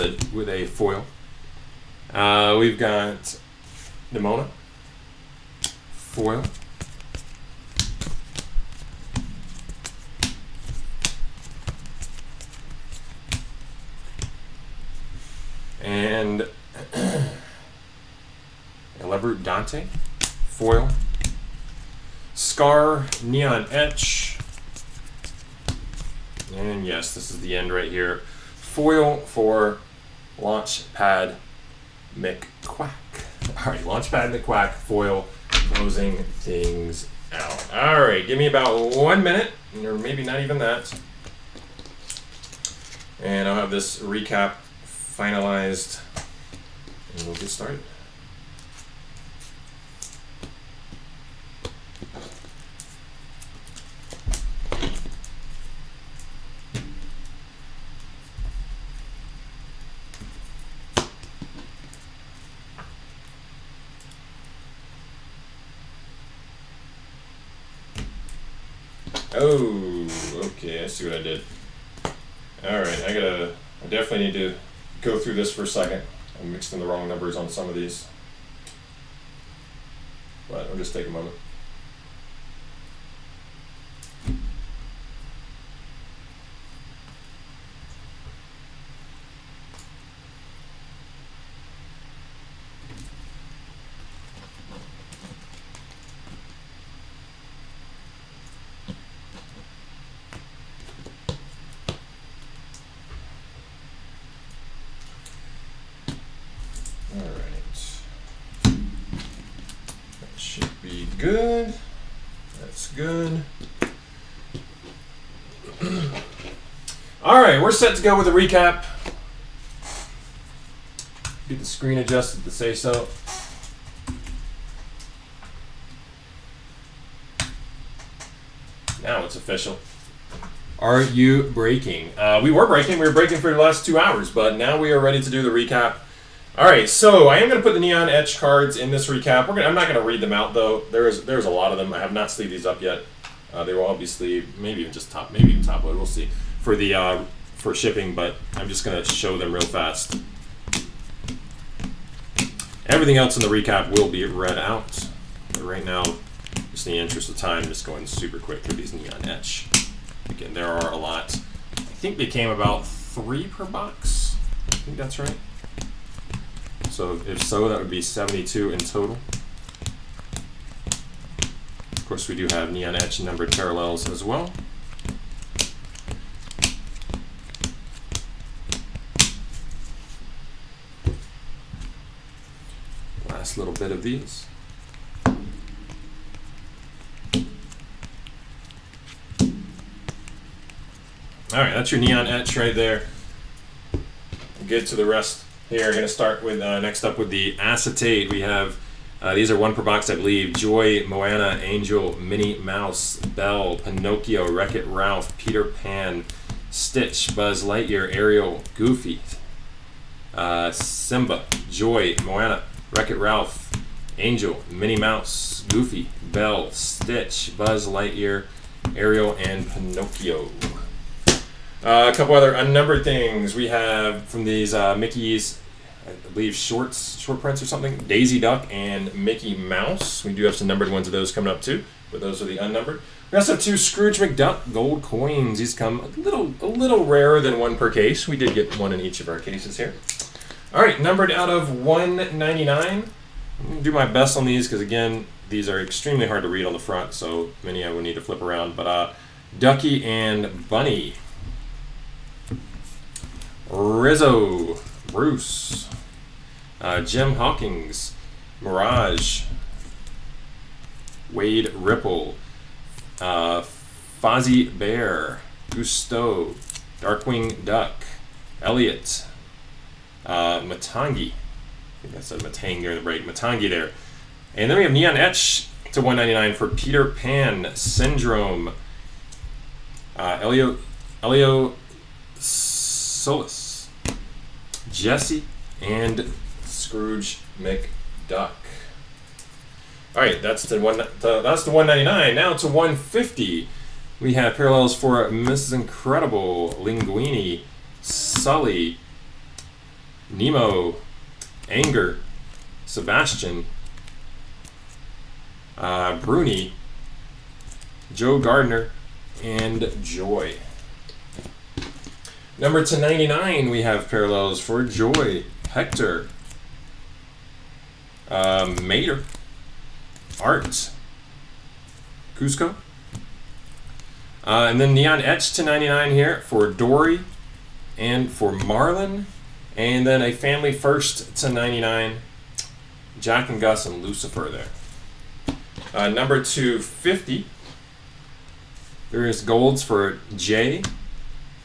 S1: a foil. We've got Nimona foil. And Elaborate Dante foil. Scar neon etch. And yes, this is the end right here. Foil for Launchpad McQuack. All right, Launchpad McQuack foil, closing things out. All right, give me about 1 minute, or maybe not even that, and I'll have this recap finalized, and we'll get started. Oh, okay, I see what I did. Alright, I definitely need to go through this for a second. I mixed in the wrong numbers on some of these. But I'll just take a moment. Good. That's good. All right, we're set to go with a recap. Get the screen adjusted to say so. Now it's official. Are you breaking? We were breaking. We were breaking for the last 2 hours, but now we are ready to do the recap. All right, so I am going to put the neon etch cards in this recap. I'm not going to read them out though. There's a lot of them. I have not sleeved these up yet. They will obviously maybe even top load. We'll see for the for shipping, but I'm just going to show them real fast. Everything else in the recap will be read out. But right now, just in the interest of time, just going super quick through these neon etch. Again, there are a lot. I think they came about 3 per box. I think that's right. So if so, that would be 72 in total. Of course, we do have neon etch numbered parallels as well. Last little bit of these. All right, that's your neon etch right there. Get to the rest. Here, we're going to start with, next up with the acetate. We have, these are 1 per box, I believe. Joy, Moana, Angel, Minnie Mouse, Belle, Pinocchio, Wreck-It Ralph, Peter Pan, Stitch, Buzz Lightyear, Ariel, Goofy, Simba, Joy, Moana, Wreck-It Ralph, Angel, Minnie Mouse, Goofy, Belle, Stitch, Buzz Lightyear, Ariel, and Pinocchio. A couple other unnumbered things we have from these Mickey's, I believe short prints or something. Daisy Duck and Mickey Mouse. We do have some numbered ones of those coming up too, but those are the unnumbered. We also have 2 Scrooge McDuck gold coins. These come a little rarer than 1 per case. We did get 1 in each of our cases here. All right, numbered out of 199. I'm gonna do my best on these because again, these are extremely hard to read on the front, so many I will need to flip around. But Ducky and Bunny. Rizzo, Bruce, Jim Hawkins, Mirage, Wade Ripple, Fozzie Bear, Gusteau, Darkwing Duck, Elliot, Matangi. I think I said Matang during the break. Matangi there. And then we have Neon Etch to 199 for Peter Pan, Syndrome, Elio Solis, Jesse, and Scrooge McDuck. All right, that's the 199. Now to 150. We have parallels for Mrs. Incredible, Linguini, Sully, Nemo, Anger, Sebastian, Bruni, Joe Gardner, and Joy. Number to 99, we have parallels for Joy, Hector, Mater, Art, Cusco, and then Neon Etch to 99 here for Dory and for Marlin, and then a Family First to 99, Jack and Gus and Lucifer there. Number 250, various golds for Jay.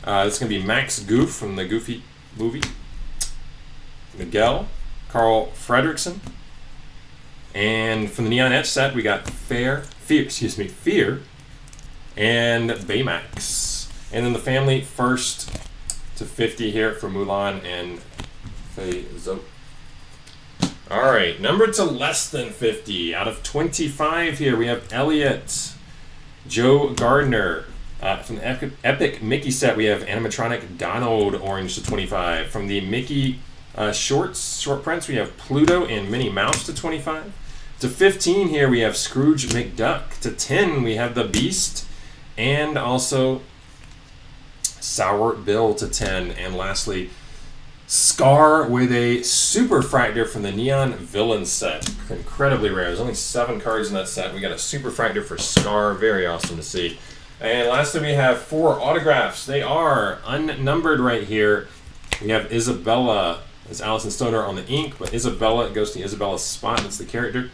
S1: It's going to be Max Goof from the Goofy movie. Miguel, Carl Fredrickson. And from the Neon Etch set, we got Fear, and Baymax. And then the Family First to 50 here for Mulan and Fei Zhou. All right, number to less than 50. Out of 25 here, we have Elliot, Joe Gardner. From the Epic Mickey set, we have animatronic Donald orange to 25. From the Mickey short prints, we have Pluto and Minnie Mouse to 25. To 15 here, we have Scrooge McDuck. To 10, we have the Beast. And also Sour Bill to 10. And lastly, Scar with a Super Fractor from the Neon Villain set. Incredibly rare. There's only 7 cards in that set. We got a Super Fractor for Scar. Very awesome to see. And lastly, we have 4 autographs. They are unnumbered right here. We have Isabella. It's Allison Stoner on the ink, but Isabella, it goes to Isabella's spot. That's the character.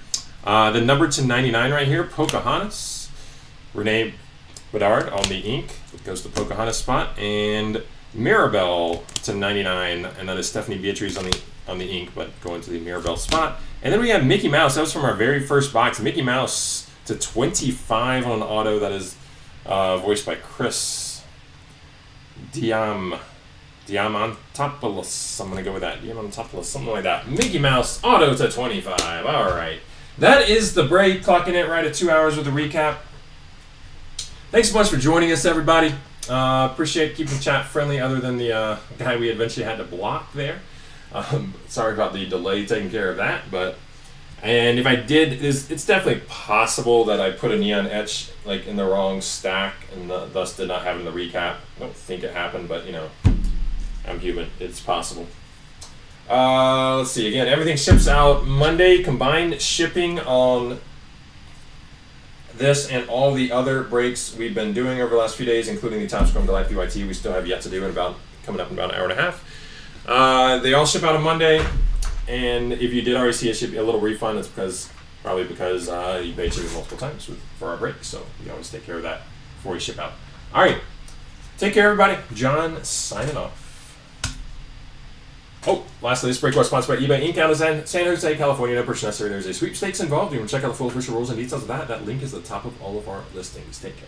S1: The number to 99 right here, Pocahontas. Renee Bedard on the ink. It goes to Pocahontas spot. And Mirabelle to 99, and that is Stephanie Beatrice on the ink, but going to the Mirabelle spot. And then we have Mickey Mouse. That was from our very first box. Mickey Mouse to 25 on auto. That is voiced by Chris Diamantopoulos. I'm going to go with that. Diamantopoulos, something like that. Mickey Mouse, auto to 25. All right. That is the break. Clocking it right at 2 hours with a recap. Thanks so much for joining us, everybody. Appreciate keeping the chat friendly other than the guy we eventually had to block there. Sorry about the delay taking care of that, and if I did, it's definitely possible that I put a neon etch like in the wrong stack and thus did not have it in the recap. I don't think it happened, but I'm human. It's possible. Let's see. Again, everything ships out Monday. Combined shipping on this and all the other breaks we've been doing over the last few days, including the Top Scrum Delight PYT, we still have yet to do coming up in about an hour and a half. They all ship out on Monday. And if you did already see a little refund, it's probably because you paid shipping multiple times for our break. So we always take care of that before we ship out. All right. Take care, everybody. John signing off. Oh, lastly, this break was sponsored by eBay Inc. out of San Jose, California. No purchase necessary. There's a sweepstakes involved. You can check out the full official rules and details of that. That link is at the top of all of our listings. Take care.